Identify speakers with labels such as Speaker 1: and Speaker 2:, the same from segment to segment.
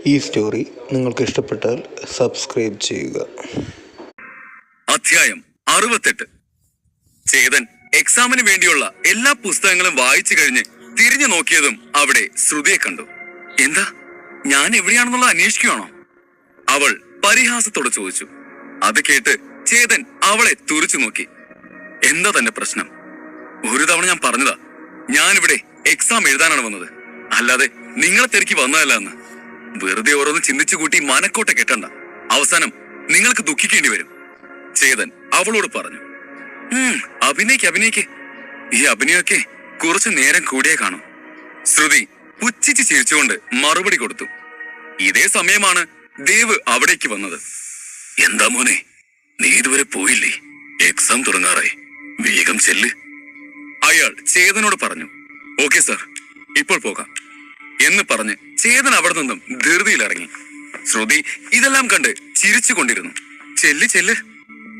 Speaker 1: ഈ സ്റ്റോറി നിങ്ങൾക്ക് ഇഷ്ടപ്പെട്ടാൽ സബ്സ്ക്രൈബ് ചെയ്യുക.
Speaker 2: അധ്യായം 68. ചേതൻ എക്സാമിന് വേണ്ടിയുള്ള എല്ലാ പുസ്തകങ്ങളും വായിച്ചു കഴിഞ്ഞ് തിരിഞ്ഞു നോക്കിയതും അവിടെ ശ്രുതിയെ കണ്ടു. എന്താ, ഞാൻ എവിടെയാണെന്നുള്ള അന്വേഷിക്കുകയാണോ? അവൾ പരിഹാസത്തോടെ ചോദിച്ചു. അത് കേട്ട് ചേതൻ അവളെ തുറിച്ചു നോക്കി. എന്താ തന്റെ പ്രശ്നം? ഒരു തവണ ഞാൻ പറഞ്ഞതാ, ഞാനിവിടെ എക്സാം എഴുതാനാണ് വന്നത്, അല്ലാതെ നിങ്ങളെ തിരക്കി വന്നതല്ല എന്ന്. വെറുതെ ഓരോന്ന് ചിന്തിച്ചു കൂട്ടി മനക്കോട്ട കെട്ടണ്ട, അവസാനം നിങ്ങൾക്ക് ദുഃഖിക്കേണ്ടി വരും. ചേതൻ അവളോട് പറഞ്ഞു. അഭിനയിക്ക്, ഈ അഭിനയൊക്കെ കുറച്ചു നേരം കൂടിയേ കാണും. ശ്രുതി പുച്ഛിച്ച് ചിരിച്ചുകൊണ്ട് മറുപടി കൊടുത്തു. ഇതേ സമയമാണ് ദേവ് അവിടേക്ക് വന്നത്. എന്താ മോനെ, നീ ഇതുവരെ പോയില്ലേ? എക്സാം തുടങ്ങാറായി, വേഗം ചെല്ല്. അയാൾ ചേതനോട് പറഞ്ഞു. ഓക്കെ സാർ, ഇപ്പോൾ പോകാം എന്ന് പറഞ്ഞ് ചേതൻ അവിടെ നിന്നും ധൃതിയിലിറങ്ങി. ശ്രുതി ഇതെല്ലാം കണ്ട് ചിരിച്ചു കൊണ്ടിരുന്നു. ചെല്ല്,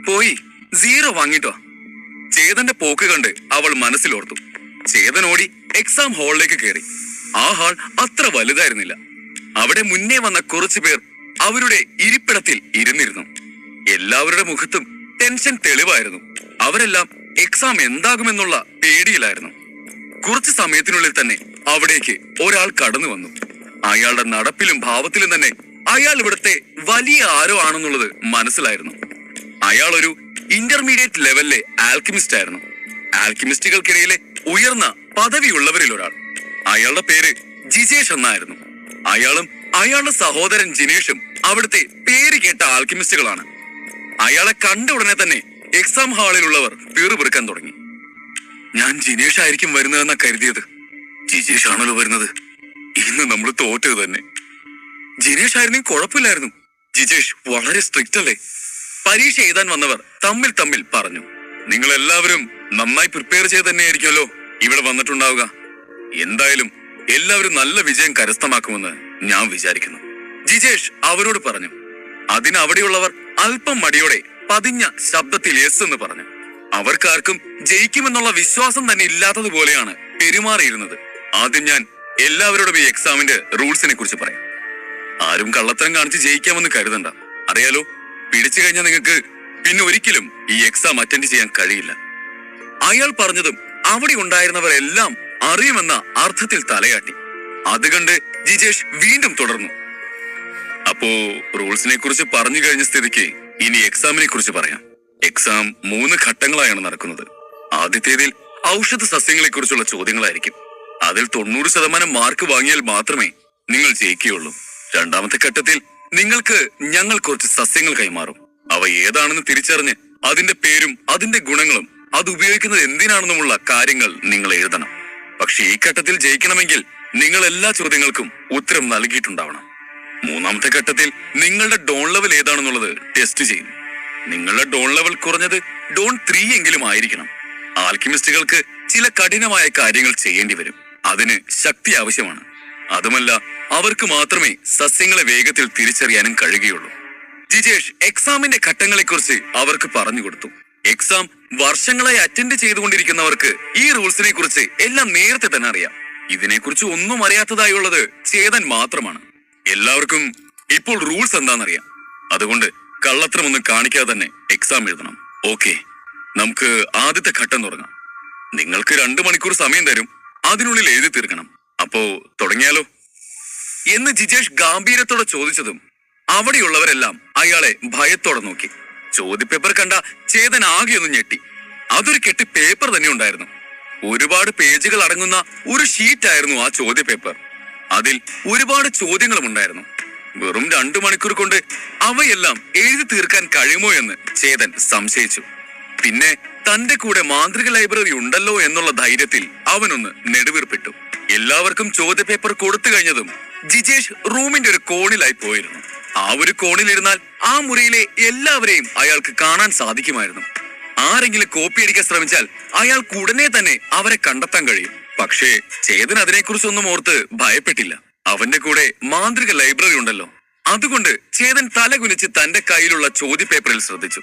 Speaker 2: പോയി 0 വാങ്ങിട്ടോ. ചേതന്റെ പോക്ക് കണ്ട് അവൾ മനസ്സിലോർത്തു. ചേതൻ ഓടി എക്സാം ഹാളിലേക്ക് കയറി. ആ ഹാൾ അത്ര വലുതായിരുന്നില്ല. അവിടെ മുന്നേ വന്ന കുറച്ചു പേർ അവരുടെ ഇരിപ്പിടത്തിൽ ഇരുന്നിരുന്നു. എല്ലാവരുടെ മുഖത്തും ടെൻഷൻ തെളിവായിരുന്നു. അവരെല്ലാം എക്സാം എന്താകുമെന്നുള്ള പേടിയിലായിരുന്നു. കുറച്ചു സമയത്തിനുള്ളിൽ തന്നെ അവിടേക്ക് ഒരാൾ കടന്നു വന്നു. അയാളുടെ നടപ്പിലും ഭാവത്തിലും തന്നെ അയാൾ ഇവിടുത്തെ വലിയ ആരോ ആണെന്നുള്ളത് മനസ്സിലായിരുന്നു. അയാൾ ഒരു ഇന്റർമീഡിയറ്റ് ലെവലിലെ ആൽക്കിമിസ്റ്റ് ആയിരുന്നു. ആൽക്കിമിസ്റ്റുകൾക്കിടയിലെ ഉയർന്ന പദവിയുള്ളവരിൽ ഒരാൾ. അയാളുടെ പേര് ജിജേഷ് എന്നായിരുന്നു. അയാളും അയാളുടെ സഹോദരൻ ജിനേഷും അവിടുത്തെ പേര് കേട്ട ആൽക്കിമിസ്റ്റുകളാണ്. അയാളെ കണ്ട ഉടനെ തന്നെ എക്സാം ഹാളിലുള്ളവർ പിറുപിറുക്കാൻ തുടങ്ങി. ഞാൻ ജിനേഷ് ആയിരിക്കും വരുന്നതെന്നാ കരുതിയത്, ജിജേഷ് ആണല്ലോ വരുന്നത്. ഇന്ന് നമ്മൾ തോറ്റത് തന്നെ. ജിനേഷ് ആയിരുന്നെങ്കിൽ കുഴപ്പമില്ലായിരുന്നു, ജിജേഷ് വളരെ സ്ട്രിക്റ്റ് അല്ലേ? പരീക്ഷ എഴുതാൻ വന്നവർ തമ്മിൽ പറഞ്ഞു. നിങ്ങൾ എല്ലാവരും നന്നായി പ്രിപ്പയർ ചെയ്ത് തന്നെയായിരിക്കുമല്ലോ ഇവിടെ വന്നിട്ടുണ്ടാവുക. എന്തായാലും എല്ലാവരും നല്ല വിജയം കരസ്ഥമാക്കുമെന്ന് ഞാൻ വിചാരിക്കുന്നു, ജിജേഷ് അവരോട് പറഞ്ഞു. അതിന് അവിടെയുള്ളവർ അല്പം മടിയോടെ പതിഞ്ഞ ശബ്ദത്തിൽ യെസ് എന്ന് പറഞ്ഞു. അവർക്കാർക്കും ജയിക്കുമെന്നുള്ള വിശ്വാസം തന്നെ ഇല്ലാത്തതുപോലെയാണ് പെരുമാറിയിരുന്നത്. ആദ്യം ഞാൻ എല്ലാവരോടും ഈ എക്സാമിന്റെ റൂൾസിനെ കുറിച്ച് പറയാം. ആരും കള്ളത്തരം കാണിച്ച് ജയിക്കാമെന്ന് കരുതണ്ട. അറിയാലോ, പിടിച്ചു കഴിഞ്ഞാൽ നിങ്ങൾക്ക് പിന്നെ ഒരിക്കലും ഈ എക്സാം അറ്റൻഡ് ചെയ്യാൻ കഴിയില്ല. അയാൾ പറഞ്ഞതും അവിടെ ഉണ്ടായിരുന്നവരെല്ലാം അറിയുമെന്ന അർത്ഥത്തിൽ തലയാട്ടി. അത് കണ്ട് ജിജേഷ് വീണ്ടും തുടർന്നു. അപ്പോ റൂൾസിനെ കുറിച്ച് പറഞ്ഞു കഴിഞ്ഞ സ്ഥിതിക്ക് ഇനി എക്സാമിനെ കുറിച്ച് പറയാം. എക്സാം 3 ഘട്ടങ്ങളായാണ് നടക്കുന്നത്. ആദ്യത്തേതിൽ ഔഷധ സസ്യങ്ങളെ കുറിച്ചുള്ള ചോദ്യങ്ങളായിരിക്കും. അതിൽ 90% മാർക്ക് വാങ്ങിയാൽ മാത്രമേ നിങ്ങൾ ജയിക്കുകയുള്ളൂ. രണ്ടാമത്തെ ഘട്ടത്തിൽ നിങ്ങൾക്ക് ഞങ്ങൾ കുറച്ച് സസ്യങ്ങൾ കൈമാറും. അവ ഏതാണെന്ന് തിരിച്ചറിഞ്ഞ് അതിന്റെ പേരും അതിന്റെ ഗുണങ്ങളും അത് ഉപയോഗിക്കുന്നത് എന്തിനാണെന്നുമുള്ള കാര്യങ്ങൾ നിങ്ങൾ എഴുതണം. പക്ഷെ ഈ ഘട്ടത്തിൽ ജയിക്കണമെങ്കിൽ നിങ്ങൾ എല്ലാ ചോദ്യങ്ങൾക്കും ഉത്തരം നൽകിയിട്ടുണ്ടാവണം. മൂന്നാമത്തെ ഘട്ടത്തിൽ നിങ്ങളുടെ ഡോൺ ലെവൽ ഏതാണെന്നുള്ളത് ടെസ്റ്റ് ചെയ്യും. നിങ്ങളുടെ ഡോൺ ലെവൽ കുറഞ്ഞത് ഡോൺ 3 എങ്കിലും ആയിരിക്കണം. ആൽക്കിമിസ്റ്റുകൾക്ക് ചില കഠിനമായ കാര്യങ്ങൾ ചെയ്യേണ്ടി വരും. അതിന് ശക്തി ആവശ്യമാണ്. അതുമല്ല, അവർക്ക് മാത്രമേ സസ്യങ്ങളെ വേഗത്തിൽ തിരിച്ചറിയാനും കഴിയുകയുള്ളൂ. ജിജേഷ് എക്സാമിന്റെ ഘട്ടങ്ങളെക്കുറിച്ച് അവർക്ക് പറഞ്ഞു കൊടുത്തു. എക്സാം വർഷങ്ങളായി അറ്റൻഡ് ചെയ്തുകൊണ്ടിരിക്കുന്നവർക്ക് ഈ റൂൾസിനെ കുറിച്ച് എല്ലാം നേരത്തെ തന്നെ അറിയാം. ഇതിനെക്കുറിച്ച് ഒന്നും അറിയാത്തതായുള്ളത് ചേതൻ മാത്രമാണ്. എല്ലാവർക്കും ഇപ്പോൾ റൂൾസ് എന്താണെന്നറിയാം. അതുകൊണ്ട് കള്ളത്തരമൊന്നും കാണിക്കാതെ തന്നെ എക്സാം എഴുതണം. ഓക്കെ, നമുക്ക് ആദ്യത്തെ ഘട്ടം തുടങ്ങാം. നിങ്ങൾക്ക് 2 മണിക്കൂർ സമയം തരും. അതിനുള്ളിൽ എഴുതി തീർക്കണം. അപ്പോ തുടങ്ങിയാലോ എന്ന് ജിജേഷ് ഗാംഭീര്യത്തോടെ ചോദിച്ചതും അവിടെയുള്ളവരെല്ലാം അയാളെ ഭയത്തോടെ നോക്കി. ചോദ്യപേപ്പർ കണ്ട ചേതൻ ആകെയൊന്നും ഞെട്ടി. അതൊരു കെട്ടി പേപ്പർ തന്നെ ഉണ്ടായിരുന്നു. ഒരുപാട് പേജുകൾ അടങ്ങുന്ന ഒരു ഷീറ്റായിരുന്നു ആ ചോദ്യപേപ്പർ. അതിൽ ഒരുപാട് ചോദ്യങ്ങളും ഉണ്ടായിരുന്നു. വെറും 2 മണിക്കൂർ കൊണ്ട് അവയെല്ലാം എഴുതി തീർക്കാൻ കഴിയുമോ എന്ന് ചേതൻ സംശയിച്ചു. പിന്നെ തന്റെ കൂടെ മാന്ത്രിക ലൈബ്രറി ഉണ്ടല്ലോ എന്നുള്ള ധൈര്യത്തിൽ അവനൊന്ന് നെടുവീർപ്പിട്ടു. എല്ലാവർക്കും ചോദ്യപേപ്പർ കൊടുത്തു കഴിഞ്ഞതും ജിജേഷ് റൂമിന്റെ ഒരു കോണിലായി പോയിരുന്നു. ആ ഒരു കോണിലിരുന്നാൽ ആ മുറിയിലെ എല്ലാവരെയും അയാൾക്ക് കാണാൻ സാധിക്കുമായിരുന്നു. ആരെങ്കിലും കോപ്പി അടിക്കാൻ ശ്രമിച്ചാൽ അയാൾക്ക് ഉടനെ തന്നെ അവരെ കണ്ടെത്താൻ കഴിയും. പക്ഷേ ചേതൻ അതിനെക്കുറിച്ചൊന്നും ഓർത്ത് ഭയപ്പെട്ടില്ല. അവന്റെ കൂടെ മാന്ത്രിക ലൈബ്രറി ഉണ്ടല്ലോ. അതുകൊണ്ട് ചേതൻ തലകുനിച്ച് തന്റെ കയ്യിലുള്ള ചോദ്യപേപ്പറിൽ ശ്രദ്ധിച്ചു.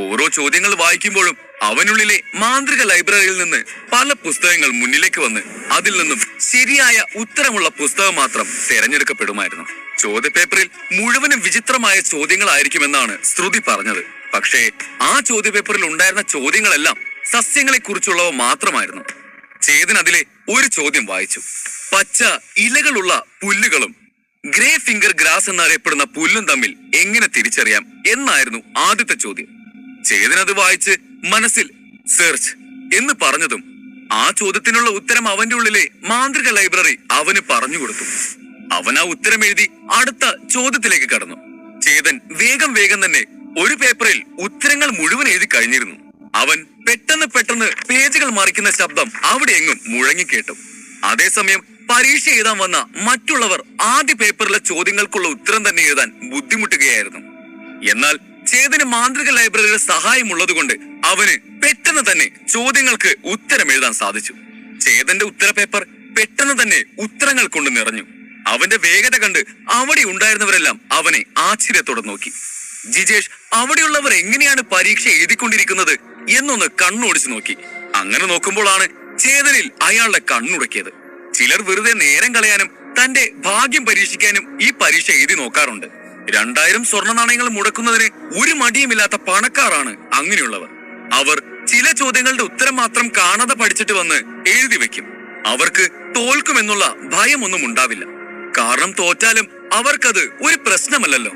Speaker 2: ഓരോ ചോദ്യങ്ങൾ വായിക്കുമ്പോഴും അവനുള്ളിലെ മാന്ത്രിക ലൈബ്രറിയിൽ നിന്ന് പല പുസ്തകങ്ങൾ മുന്നിലേക്ക് വന്ന് അതിൽ നിന്നും ശരിയായ ഉത്തരമുള്ള പുസ്തകം മാത്രം തിരഞ്ഞെടുക്കപ്പെടുമായിരുന്നു. ചോദ്യപേപ്പറിൽ മുഴുവനും വിചിത്രമായ ചോദ്യങ്ങളായിരിക്കുമെന്നാണ് ശ്രുതി പറഞ്ഞത്. പക്ഷേ ആ ചോദ്യപേപ്പറിൽ ഉണ്ടായിരുന്ന ചോദ്യങ്ങളെല്ലാം സസ്യങ്ങളെ കുറിച്ചുള്ളവ മാത്രമായിരുന്നു. ചേതൻ അതിലെ ഒരു ചോദ്യം വായിച്ചു. പച്ച ഇലകളുള്ള പുല്ലുകളും ഗ്രേ ഫിംഗർ ഗ്രാസ് എന്നറിയപ്പെടുന്ന പുല്ലും തമ്മിൽ എങ്ങനെ തിരിച്ചറിയാം എന്നായിരുന്നു ആദ്യത്തെ ചോദ്യം. ചേതൻ അത് വായിച്ച് മനസ്സിൽ സെർച്ച് എന്ന് പറഞ്ഞതും ആ ചോദ്യത്തിനുള്ള ഉത്തരം അവന്റെ ഉള്ളിലെ മാന്ത്രിക ലൈബ്രറി അവന് പറഞ്ഞു കൊടുത്തു. അവൻ ആ ഉത്തരം എഴുതി അടുത്ത ചോദ്യത്തിലേക്ക് കടന്നു. ചേതൻ വേഗം തന്നെ ഒരു പേപ്പറിൽ ഉത്തരങ്ങൾ മുഴുവൻ എഴുതി കഴിഞ്ഞിരുന്നു. അവൻ പെട്ടെന്ന് പേജുകൾ മറിക്കുന്ന ശബ്ദം അവിടെ എങ്ങും മുഴങ്ങിക്കേട്ടു. അതേസമയം പരീക്ഷ എഴുതാൻ വന്ന മറ്റുള്ളവർ ആദ്യ പേപ്പറിലെ ചോദ്യങ്ങൾക്കുള്ള ഉത്തരം തന്നെ എഴുതാൻ ബുദ്ധിമുട്ടുകയായിരുന്നു. എന്നാൽ ചേതന് മാന്ത്രിക ലൈബ്രറിയുടെ സഹായമുള്ളത് കൊണ്ട് അവന് പെട്ടെന്ന് തന്നെ ചോദ്യങ്ങൾക്ക് ഉത്തരം എഴുതാൻ സാധിച്ചു. ചേതന്റെ ഉത്തര പേപ്പർ പെട്ടെന്ന് തന്നെ ഉത്തരങ്ങൾ കൊണ്ട് നിറഞ്ഞു. അവന്റെ വേഗത കണ്ട് അവിടെ ഉണ്ടായിരുന്നവരെല്ലാം അവനെ ആശ്ചര്യത്തോടെ നോക്കി. ജിജേഷ് അവിടെയുള്ളവർ എങ്ങനെയാണ് പരീക്ഷ എഴുതിക്കൊണ്ടിരിക്കുന്നത് എന്നൊന്ന് കണ്ണോടിച്ചു നോക്കി. അങ്ങനെ നോക്കുമ്പോഴാണ് ചേതനിൽ അയാളുടെ കണ്ണുടക്കിയത്. ചിലർ വെറുതെ നേരം കളയാനും തന്റെ ഭാഗ്യം പരീക്ഷിക്കാനും ഈ പരീക്ഷ എഴുതി നോക്കാറുണ്ട്. 2000 സ്വർണ്ണ നാണയങ്ങൾ മുടക്കുന്നതിന് ഒരു മടിയുമില്ലാത്ത പണക്കാരാണ് അങ്ങനെയുള്ളവർ. അവർ ചില ചോദ്യങ്ങളുടെ ഉത്തരം മാത്രം കാണാതെ പഠിച്ചിട്ട് വന്ന് എഴുതി വെക്കും. അവർക്ക് തോൽക്കുമെന്നുള്ള ഭയമൊന്നും ഉണ്ടാവില്ല. കാരണം തോറ്റാലും അവർക്കത് ഒരു പ്രശ്നമല്ലല്ലോ.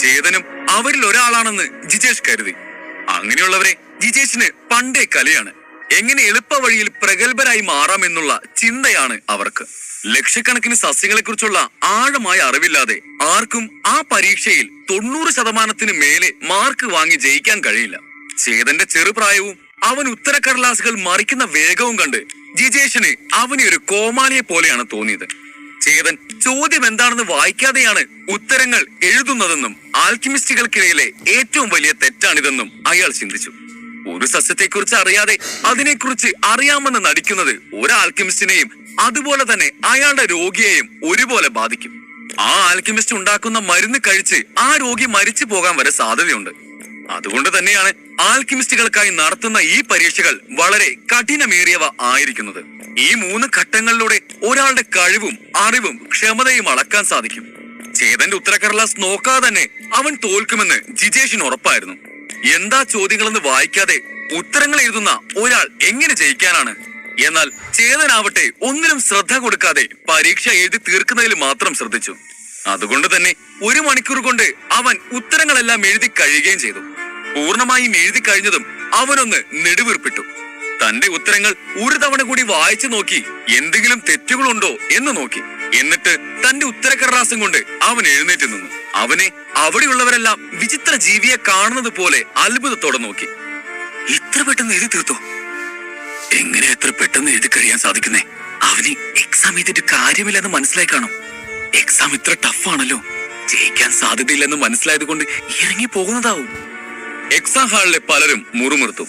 Speaker 2: ചേതനും അവരിൽ ഒരാളാണെന്ന് ജിജേഷ് കരുതി. അങ്ങനെയുള്ളവരെ ജിജേഷിന് പണ്ടേ കലയാണ്. എങ്ങനെ എളുപ്പ വഴിയിൽ പ്രഗത്ഭരായി മാറാമെന്നുള്ള ചിന്തയാണ് അവർക്ക്. ലക്ഷക്കണക്കിന് സസ്യങ്ങളെ കുറിച്ചുള്ള ആഴമായ അറിവില്ലാതെ ആർക്കും ആ പരീക്ഷയിൽ 90% മേലെ മാർക്ക് വാങ്ങി ജയിക്കാൻ കഴിയില്ല. ചേതന്റെ ചെറുപ്രായവും അവൻ ഉത്തരക്കടലാസുകൾ മറിക്കുന്ന വേഗവും കണ്ട് ജിജേഷിന് അവനെ ഒരു കോമാളിയെ പോലെയാണ് തോന്നിയത്. ചേതൻ ചോദ്യം എന്താണെന്ന് വായിക്കാതെയാണ് ഉത്തരങ്ങൾ എഴുതുന്നതെന്നും ആൽക്കിമിസ്റ്റുകൾക്കിടയിലെ ഏറ്റവും വലിയ തെറ്റാണിതെന്നും അയാൾ ചിന്തിച്ചു. ഒരു സസ്യത്തെക്കുറിച്ച് അറിയാതെ അതിനെക്കുറിച്ച് അറിയാമെന്ന് നടിക്കുന്നത് ഒരു ആൽക്കിമിസ്റ്റിനെയും അതുപോലെ തന്നെ അയാളുടെ രോഗിയെയും ഒരുപോലെ ബാധിക്കും. ആ ആൽക്കിമിസ്റ്റ് ഉണ്ടാക്കുന്ന മരുന്ന് കഴിച്ച് ആ രോഗി മരിച്ചു പോകാൻ വരെ സാധ്യതയുണ്ട്. അതുകൊണ്ട് തന്നെയാണ് ആൽക്കിമിസ്റ്റുകൾക്കായി നടത്തുന്ന ഈ പരീക്ഷകൾ വളരെ കഠിനമേറിയവ ആയിരിക്കുന്നത്. ഈ 3 ഘട്ടങ്ങളിലൂടെ ഒരാളുടെ കഴിവും അറിവും ക്ഷമതയും അളക്കാൻ സാധിക്കും. ചേതന്റെ ഉത്തരക്കടലാസ് നോക്കാതെ തന്നെ അവൻ തോൽക്കുമെന്ന് ജിജേഷിന് ഉറപ്പായിരുന്നു. എന്താ ചോദ്യങ്ങളെന്ന് വായിക്കാതെ ഉത്തരങ്ങൾ എഴുതുന്ന ഒരാൾ എങ്ങനെ ജയിക്കാനാണ്? എന്നാൽ ചേതനാവട്ടെ ഒന്നിനും ശ്രദ്ധ കൊടുക്കാതെ പരീക്ഷ എഴുതി തീർക്കുന്നതിൽ മാത്രം ശ്രദ്ധിച്ചു. അതുകൊണ്ട് തന്നെ 1 മണിക്കൂർ കൊണ്ട് അവൻ ഉത്തരങ്ങളെല്ലാം എഴുതി കഴിയുകയും ചെയ്തു. പൂർണ്ണമായും എഴുതി കഴിഞ്ഞതും അവനൊന്ന് നെടുവീർപ്പിട്ടു. തന്റെ ഉത്തരങ്ങൾ ഒരു തവണ കൂടി വായിച്ചു നോക്കി എന്തെങ്കിലും തെറ്റുകളുണ്ടോ എന്ന് നോക്കി. എന്നിട്ട് തന്റെ ഉത്തരക്കടലാസം കൊണ്ട് അവൻ എഴുന്നേറ്റ് നിന്നു. അവനെ അവിടെയുള്ളവരെല്ലാം വിചിത്ര ജീവിയെ കാണുന്നത് പോലെ അത്ഭുതത്തോടെ നോക്കി. ഇത്ര പെട്ടെന്ന് എഴുതി തീർത്തോ? എങ്ങനെ എത്ര പെട്ടെന്ന് എഴുതി കഴിയാൻ സാധിക്കുന്നേ? അവന് എക്സാം എഴുതിയിട്ട് കാര്യമില്ലെന്ന് മനസ്സിലായി കാണും. എക്സാം ഇത്ര ടഫാണല്ലോ, ജയിക്കാൻ സാധ്യതയില്ലെന്ന് മനസ്സിലായത് കൊണ്ട് ഇറങ്ങി പോകുന്നതാവും. എക്സാം ഹാളിലെ പലരും മുറുമുറുത്തു.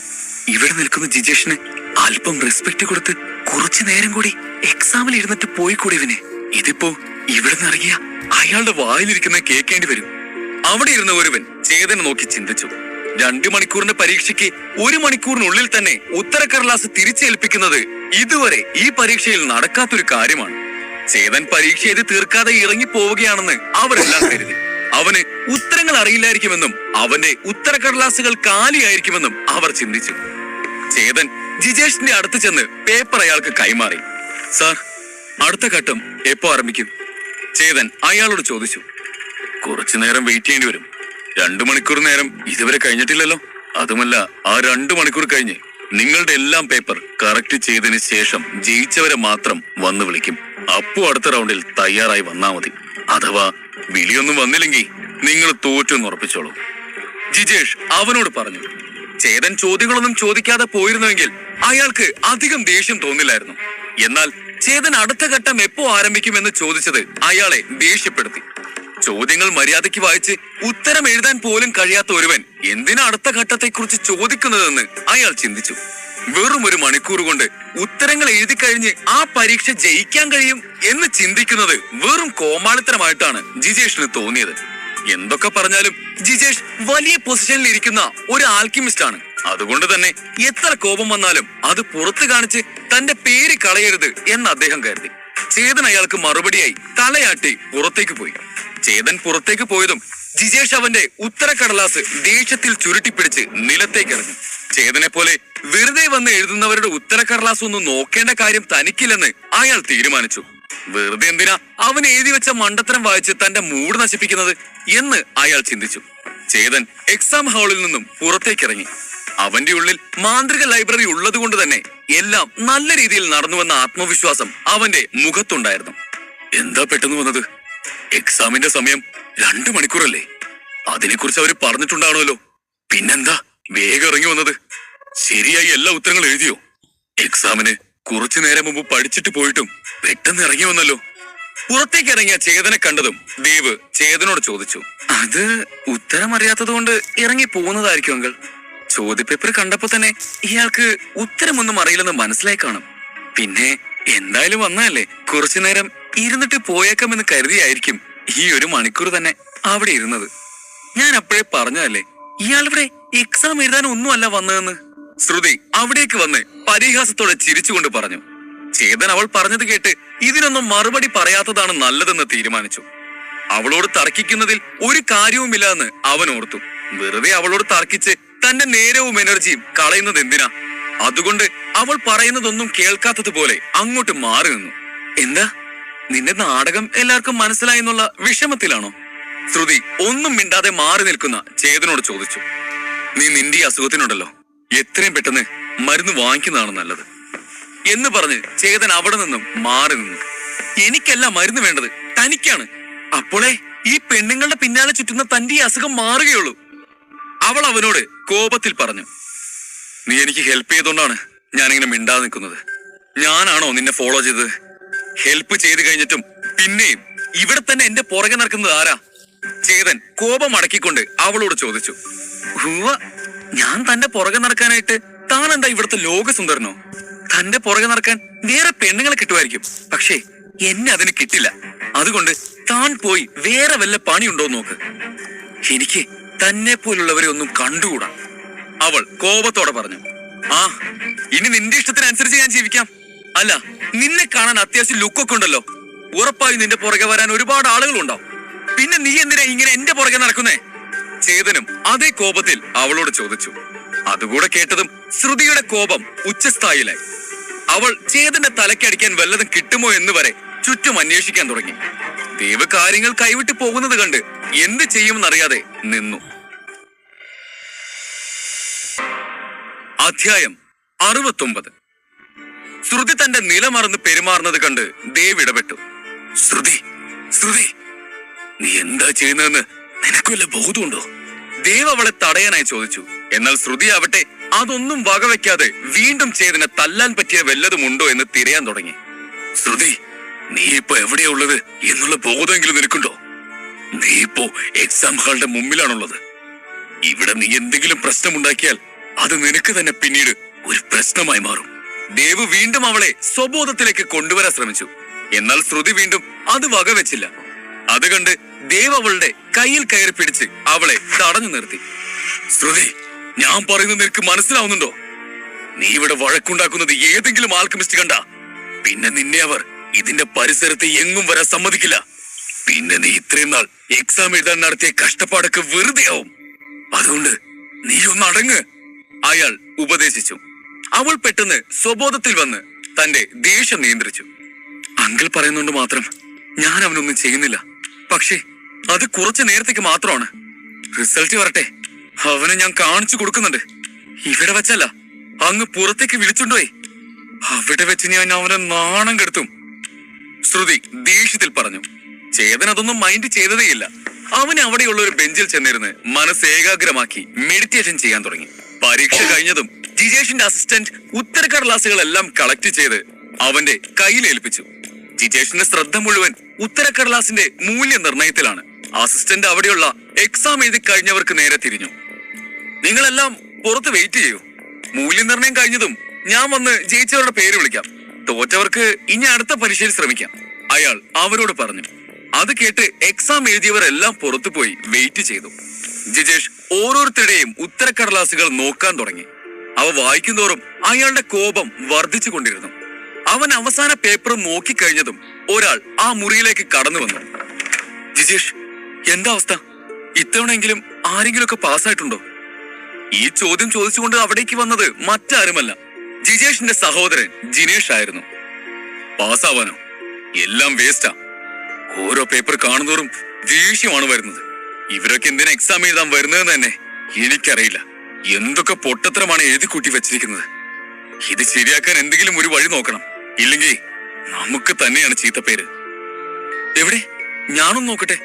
Speaker 2: ഇവിടെ നിൽക്കുന്ന ജിജേഷിന് അല്പം റെസ്പെക്ട് കൊടുത്ത് കുറച്ചു നേരം കൂടി എക്സാമിൽ ഇരുന്നിട്ട് പോയിക്കൂടി ഇവന്. ഇതിപ്പോ ഇവിടെ നിന്ന് ഇറങ്ങിയ അയാളുടെ വായിലിരിക്കുന്ന കേൾക്കേണ്ടി വരും. അവിടെ ഇരുന്ന ഒരുവൻ ചേതനെ നോക്കി ചിന്തിച്ചു. 2 മണിക്കൂറിന്റെ പരീക്ഷയ്ക്ക് 1 മണിക്കൂറിനുള്ളിൽ തന്നെ ഉത്തരക്കടലാസ് തിരിച്ചേൽപ്പിക്കുന്നത് ഇതുവരെ ഈ പരീക്ഷയിൽ നടക്കാത്തൊരു കാര്യമാണ്. ചേതൻ പരീക്ഷ എഴുതി തീർക്കാതെ ഇറങ്ങി പോവുകയാണെന്ന് അവരെല്ലാം കരുതി. അവന് ഉത്തരങ്ങൾ അറിയില്ലായിരിക്കുമെന്നും അവന്റെ ഉത്തരക്കടലാസുകൾ കാലിയായിരിക്കുമെന്നും അവർ ചിന്തിച്ചു. ചേതൻ ജിജേഷിന്റെ അടുത്ത് ചെന്ന് പേപ്പർ അയാൾക്ക് കൈമാറി. സാർ, അടുത്ത ഘട്ടം എപ്പോ ആരംഭിക്കും? ചേതൻ അയാളോട് ചോദിച്ചു. കുറച്ചു നേരം വെയിറ്റ് ചെയ്യേണ്ടി വരും. 2 മണിക്കൂർ നേരം ഇതുവരെ കഴിഞ്ഞിട്ടില്ലല്ലോ. അതുമല്ല, ആ 2 മണിക്കൂർ കഴിഞ്ഞ് നിങ്ങളുടെ എല്ലാം പേപ്പർ കറക്റ്റ് ചെയ്തതിന് ശേഷം ജയിച്ചവരെ മാത്രം വന്ന് വിളിക്കും. അപ്പോ അടുത്ത റൗണ്ടിൽ തയ്യാറായി വന്നാ മതി. അഥവാ വിളിയൊന്നും വന്നില്ലെങ്കിൽ നിങ്ങൾ തോറ്റെന്ന് ഉറപ്പിച്ചോളൂ, ജിജേഷ് അവനോട് പറഞ്ഞു. ചേതൻ ചോദ്യങ്ങളൊന്നും ചോദിക്കാതെ പോയിരുന്നുവെങ്കിൽ അയാൾക്ക് അധികം ദേഷ്യം തോന്നില്ലായിരുന്നു. എന്നാൽ ചേതൻ അടുത്ത ഘട്ടം എപ്പോ ആരംഭിക്കുമെന്ന് ചോദിച്ചത് അയാളെ ദേഷ്യപ്പെടുത്തി. ചോദ്യങ്ങൾ മര്യാദയ്ക്ക് വായിച്ച് ഉത്തരം എഴുതാൻ പോലും കഴിയാത്ത ഒരുവൻ എന്തിനാ അടുത്ത ഘട്ടത്തെക്കുറിച്ച് ചോദിക്കുന്നതെന്ന് അയാൾ ചിന്തിച്ചു. വെറും 1 മണിക്കൂർ കൊണ്ട് ഉത്തരങ്ങൾ എഴുതി കഴിഞ്ഞ് ആ പരീക്ഷ ജയിക്കാൻ കഴിയും എന്ന് ചിന്തിക്കുന്നത് വെറും കോമാളിത്തരമായിട്ടാണ് ജിജേഷിന് തോന്നിയത്. എന്തൊക്കെ പറഞ്ഞാലും ജിജേഷ് വലിയ പൊസിഷനിൽ ഇരിക്കുന്ന ഒരു ആൽക്കിമിസ്റ്റ് ആണ്. അതുകൊണ്ട് തന്നെ എത്ര കോപം വന്നാലും അത് പുറത്തു കാണിച്ച് തന്റെ പേര് കളയരുത് എന്ന് അദ്ദേഹം കരുതി. ചേതൻ അയാൾക്ക് മറുപടിയായി തലയാട്ടി പുറത്തേക്ക് പോയി. ചേതൻ പുറത്തേക്ക് പോയതും ജിജേഷ് അവന്റെ ഉത്തരക്കടലാസ് ദേഷ്യത്തിൽ ചുരുട്ടിപ്പിടിച്ച് നിലത്തേക്ക് എറിഞ്ഞു. ചേതനെ പോലെ വെറുതെ വന്ന് എഴുതുന്നവരുടെ ഉത്തരക്കടലാസ് ഒന്നും നോക്കേണ്ട കാര്യം തനിക്കില്ലെന്ന് അയാൾ തീരുമാനിച്ചു. വെറുതെ എന്തിനാ അവൻ എഴുതി വെച്ച മണ്ടത്തരം വായിച്ച് തന്റെ മൂഡ് നശിപ്പിക്കുന്നത് എന്ന് അയാൾ ചിന്തിച്ചു. ചേതൻ എക്സാം ഹാളിൽ നിന്നും പുറത്തേക്കിറങ്ങി. അവന്റെ ഉള്ളിൽ മാന്ത്രിക ലൈബ്രറി ഉള്ളത് കൊണ്ട് തന്നെ എല്ലാം നല്ല രീതിയിൽ നടന്നുവെന്ന ആത്മവിശ്വാസം അവന്റെ മുഖത്തുണ്ടായിരുന്നു. എന്താ പെട്ടെന്ന് വന്നത്? എക്സാമിന്റെ സമയം 2 മണിക്കൂറല്ലേ? അതിനെക്കുറിച്ച് അവര് പറഞ്ഞിട്ടുണ്ടാണല്ലോ. പിന്നെന്താ വേഗം ഇറങ്ങി വന്നത്? ശരിയായി എല്ലാ ഉത്തരങ്ങളും എഴുതിയോ? എക്സാമിന് കുറച്ചു നേരം മുമ്പ് പഠിച്ചിട്ട് പോയിട്ടും പെട്ടെന്ന് ഇറങ്ങി വന്നല്ലോ. പുറത്തേക്ക് ഇറങ്ങിയ ചേതനെ കണ്ടതും ദേവ് ചേതനോട് ചോദിച്ചു, അത് ഉത്തരം അറിയാത്തത് കൊണ്ട് ഇറങ്ങി പോകുന്നതായിരിക്കും അങ്കിൾ. ചോദ്യപേപ്പർ കണ്ടപ്പോ തന്നെ ഇയാൾക്ക് ഉത്തരമൊന്നും അറിയില്ലെന്ന് മനസ്സിലായി കാണും. പിന്നെ എന്തായാലും വന്നതല്ലേ, കുറച്ചു നേരം ഇരുന്നിട്ട് പോയേക്കാമെന്ന് കരുതിയായിരിക്കും ഈ 1 മണിക്കൂർ തന്നെ അവിടെ ഇരുന്നത്. ഞാൻ അപ്പോഴേ പറഞ്ഞതല്ലേ ഇയാളിവിടെ എക്സാം എഴുതാൻ ഒന്നുമല്ല വന്നതെന്ന്. ശ്രുതി അവിടേക്ക് വന്ന് പരിഹാസത്തോടെ ചിരിച്ചുകൊണ്ട് പറഞ്ഞു. ചേതൻ അവൾ പറഞ്ഞത് കേട്ട് ഇതിനൊന്നും മറുപടി പറയാത്തതാണ് നല്ലതെന്ന് തീരുമാനിച്ചു. അവളോട് തർക്കിക്കുന്നതിൽ ഒരു കാര്യവുമില്ല എന്ന് അവൻ ഓർത്തു. വെറുതെ അവളോട് തർക്കിച്ച് തന്റെ നേരവും എനർജിയും കളയുന്നത് എന്തിനാ? അതുകൊണ്ട് അവൾ പറയുന്നതൊന്നും കേൾക്കാത്തതുപോലെ അങ്ങോട്ട് മാറി നിന്നു. എന്താ നിന്റെ നാടകം എല്ലാവർക്കും മനസ്സിലായി എന്നുള്ള വിഷമത്തിലാണോ? ശ്രുതി ഒന്നും മിണ്ടാതെ മാറി നിൽക്കുന്ന ചേതനോട് ചോദിച്ചു. നീ നിന്റെ അസുഖത്തിനുണ്ടല്ലോ, എത്രയും പെട്ടെന്ന് മരുന്ന് വാങ്ങിക്കുന്നതാണ് നല്ലത് എന്ന് പറഞ്ഞ് ചേതൻ അവിടെ നിന്നും മാറി നിന്നു. എനിക്കല്ല മരുന്ന് വേണ്ടത്, തനിക്കാണ്. അപ്പോളേ ഈ പെണ്ണുങ്ങളുടെ പിന്നാലെ ചുറ്റുന്ന തന്റെ ഈ അസുഖം മാറുകയുള്ളൂ. അവൾ അവനോട് കോപത്തിൽ പറഞ്ഞു. നീ എനിക്ക് ഹെൽപ്പ് ചെയ്തോണ്ടാണ് ഞാനിങ്ങനെ മിണ്ടാതെ നിൽക്കുന്നത്. ഞാനാണോ നിന്നെ ഫോളോ ചെയ്തത്? ഹെൽപ്പ് ചെയ്ത് കഴിഞ്ഞിട്ടും പിന്നെയും ഇവിടെ തന്നെ എന്റെ പുറകെ നടക്കുന്നത് ആരാ? ചേതൻ കോപം അടക്കിക്കൊണ്ട് അവളോട് ചോദിച്ചു. ഞാൻ തന്റെ പുറകെ നടക്കാനായിട്ട് താൻ എന്താ ഇവിടുത്തെ ലോകസുന്ദരനോ? തന്റെ പുറകെ നടക്കാൻ വേറെ പെണ്ണുങ്ങളെ കിട്ടുമായിരിക്കും, പക്ഷേ എന്നെ അതിന് കിട്ടില്ല. അതുകൊണ്ട് താൻ പോയി വേറെ വല്ല പണിയുണ്ടോ നോക്ക്. എനിക്ക് തന്നെ പോലുള്ളവരെ ഒന്നും കണ്ടുകൂടാ, അവൾ കോപത്തോടെ പറഞ്ഞു. ആ ഇനി നിന്റെ ഇഷ്ടത്തിനനുസരിച്ച് ഞാൻ ജീവിക്കാം. അല്ല, നിന്നെ കാണാൻ അത്യാവശ്യം ലുക്കൊക്കെ ഉണ്ടല്ലോ, ഉറപ്പായി നിന്റെ പുറകെ വരാൻ ഒരുപാട് ആളുകളുണ്ടാവും. പിന്നെ നീ എന്തിനാ ഇങ്ങനെ എന്റെ പുറകെ നടക്കുന്നേ? ചേതനും അതേ കോപത്തിൽ അവളോട് ചോദിച്ചു. അതുകൂടെ കേട്ടതും ശ്രുതിയുടെ കോപം ഉച്ചസ്ഥായിലായി. അവൾ ചേതന്റെ തലക്കടിക്കാൻ വല്ലതും കിട്ടുമോ എന്ന് വരെ ചുറ്റും അന്വേഷിക്കാൻ തുടങ്ങി. ദേവ് കാര്യങ്ങൾ കൈവിട്ട് പോകുന്നത് കണ്ട് എന്ത് ചെയ്യുമെന്നറിയാതെ നിന്നു. അധ്യായം 69. ശ്രുതി തന്റെ നിലമറന്ന് പെരുമാറുന്നത് കണ്ട് ദേവ് ഇടപെട്ടു. ശ്രുതി, ശ്രുതി, നീ എന്താ ചെയ്യുന്നതെന്ന് നിനക്ക് വല്ല ബോധമുണ്ടോ? ദേവ് അവളെ തടയാനായി ചോദിച്ചു. എന്നാൽ ശ്രുതി ആവട്ടെ അതൊന്നും വകവെക്കാതെ വീണ്ടും ചേതനെ തല്ലാൻ പറ്റിയ വല്ലതുമുണ്ടോ എന്ന് തിരയാൻ തുടങ്ങി. ശ്രുതി, നീ ഇപ്പൊ എവിടെയാ ഉള്ളത് എന്നുള്ള ബോധമെങ്കിലും നിനക്കുണ്ടോ? നീ ഇപ്പോ എക്സാം ഹാളിന്റെ മുമ്പിലാണുള്ളത്. ഇവിടെ നീ എന്തെങ്കിലും പ്രശ്നമുണ്ടാക്കിയാൽ അത് നിനക്ക് തന്നെ പിന്നീട് ഒരു പ്രശ്നമായി മാറും. ദേവ് വീണ്ടും അവളെ സ്വബോധത്തിലേക്ക് കൊണ്ടുവരാൻ ശ്രമിച്ചു. എന്നാൽ ശ്രുതി വീണ്ടും അത് വകവെച്ചില്ല. അത് കണ്ട് ദേവ് അവളുടെ കയ്യിൽ കയറി പിടിച്ച് അവളെ തടഞ്ഞു നിർത്തി. ശ്രുതി, ഞാൻ പറയുന്നത് നിനക്ക് മനസ്സിലാവുന്നുണ്ടോ? നീ ഇവിടെ വഴക്കുണ്ടാക്കുന്നത് ഏതെങ്കിലും ആൽക്കമിസ്റ്റ് കണ്ട പിന്നെ നിന്നെ അവർ ഇതിന്റെ പരിസരത്ത് എങ്ങും വരാൻ സമ്മതിക്കില്ല. പിന്നെ നീ ഇത്രയും നാൾ എക്സാം എഴുതാൻ നടത്തിയ കഷ്ടപ്പാടൊക്കെ വെറുതെയാവും. അതുകൊണ്ട് നീ ഒന്ന് അടങ്ങ്, അയാൾ ഉപദേശിച്ചു. അവൾ പെട്ടെന്ന് സ്വബോധത്തിൽ വന്ന് തന്റെ ദേഷ്യം നിയന്ത്രിച്ചു. അങ്കിൾ പറയുന്നുണ്ട് മാത്രം ഞാൻ അവനൊന്നും ചെയ്യുന്നില്ല. പക്ഷേ അത് കുറച്ചു നേരത്തേക്ക് മാത്രമാണ്. റിസൾട്ട് വരട്ടെ, അവനെ ഞാൻ കാണിച്ചു കൊടുക്കുന്നുണ്ട്. ഇവിടെ വെച്ചല്ല, അങ്ങ് പുറത്തേക്ക് വിളിച്ചുകൊണ്ടുപോയി അവിടെ വെച്ച് ഞാൻ അവനെ നാണം കെടുത്തും, ശ്രുതി ദേഷ്യത്തിൽ പറഞ്ഞു. ചേതൻ അതൊന്നും മൈൻഡ് ചെയ്തതേയില്ല. അവന് അവിടെയുള്ള ഒരു ബെഞ്ചിൽ ചെന്നിരുന്ന് മനസ്സ് ഏകാഗ്രമാക്കി മെഡിറ്റേഷൻ ചെയ്യാൻ തുടങ്ങി. പരീക്ഷ കഴിഞ്ഞതും ജിജേഷിന്റെ അസിസ്റ്റന്റ് ഉത്തരക്കടലാസുകളെല്ലാം കളക്ട് ചെയ്ത് അവന്റെ കയ്യിലേൽപ്പിച്ചു. ജിജേഷിന്റെ ശ്രദ്ധ മുഴുവൻ ഉത്തരക്കടലാസിന്റെ മൂല്യനിർണയത്തിലാണ്. അസിസ്റ്റന്റ് അവിടെയുള്ള എക്സാം എഴുതി കഴിഞ്ഞവർക്ക് നേരെ തിരിഞ്ഞു. നിങ്ങളെല്ലാം പുറത്ത് വെയിറ്റ് ചെയ്യൂ. മൂല്യനിർണയം കഴിഞ്ഞതും ഞാൻ വന്ന് ജയിച്ചവരുടെ പേര് വിളിക്കാം. തോറ്റവർക്ക് ഇനി അടുത്ത പരീക്ഷയിൽ ശ്രമിക്കാം, അയാൾ അവരോട് പറഞ്ഞു. അത് കേട്ട് എക്സാം എഴുതിയവർ എല്ലാം പുറത്തു പോയി വെയിറ്റ് ചെയ്തു. ജിജേഷ് ഓരോരുത്തരുടെയും ഉത്തരക്കടലാസുകൾ നോക്കാൻ തുടങ്ങി. അവ വായിക്കുന്തോറും അയാളുടെ കോപം വർദ്ധിച്ചു കൊണ്ടിരുന്നു. അവൻ അവസാന പേപ്പർ നോക്കിക്കഴിഞ്ഞതും ഒരാൾ ആ മുറിയിലേക്ക് കടന്നു വന്നു. ജിജേഷ്, എന്താ അവസ്ഥ? ഇത്തവണയെങ്കിലും ആരെങ്കിലുമൊക്കെ പാസ്സായിട്ടുണ്ടോ? ഈ ചോദ്യം ചോദിച്ചുകൊണ്ട് അവിടേക്ക് വന്നത് മറ്റാരുമല്ല, ജിജേഷിന്റെ സഹോദരൻ ജിനേഷ് ആയിരുന്നു. പാസ്സാവാനോ? എല്ലാം വേസ്റ്റാ. ഓരോ പേപ്പർ കാണുന്നതോറും ദേഷ്യമാണ് വരുന്നത്. ഇവരൊക്കെ എന്തിനാ എക്സാം എഴുതാൻ വരുന്നതെന്ന് തന്നെ എനിക്കറിയില്ല. എന്തൊക്കെ പൊട്ടത്തരമാണ് എഴുതി കൂട്ടി വെച്ചിരിക്കുന്നത്. ഇത് ശരിയാക്കാൻ എന്തെങ്കിലും ഒരു വഴി നോക്കണം. ഇല്ലെങ്കിൽ നമുക്ക് തന്നെയാണ് ചീത്തപ്പേര്. എവിടെ, ഞാനും നോക്കട്ടെ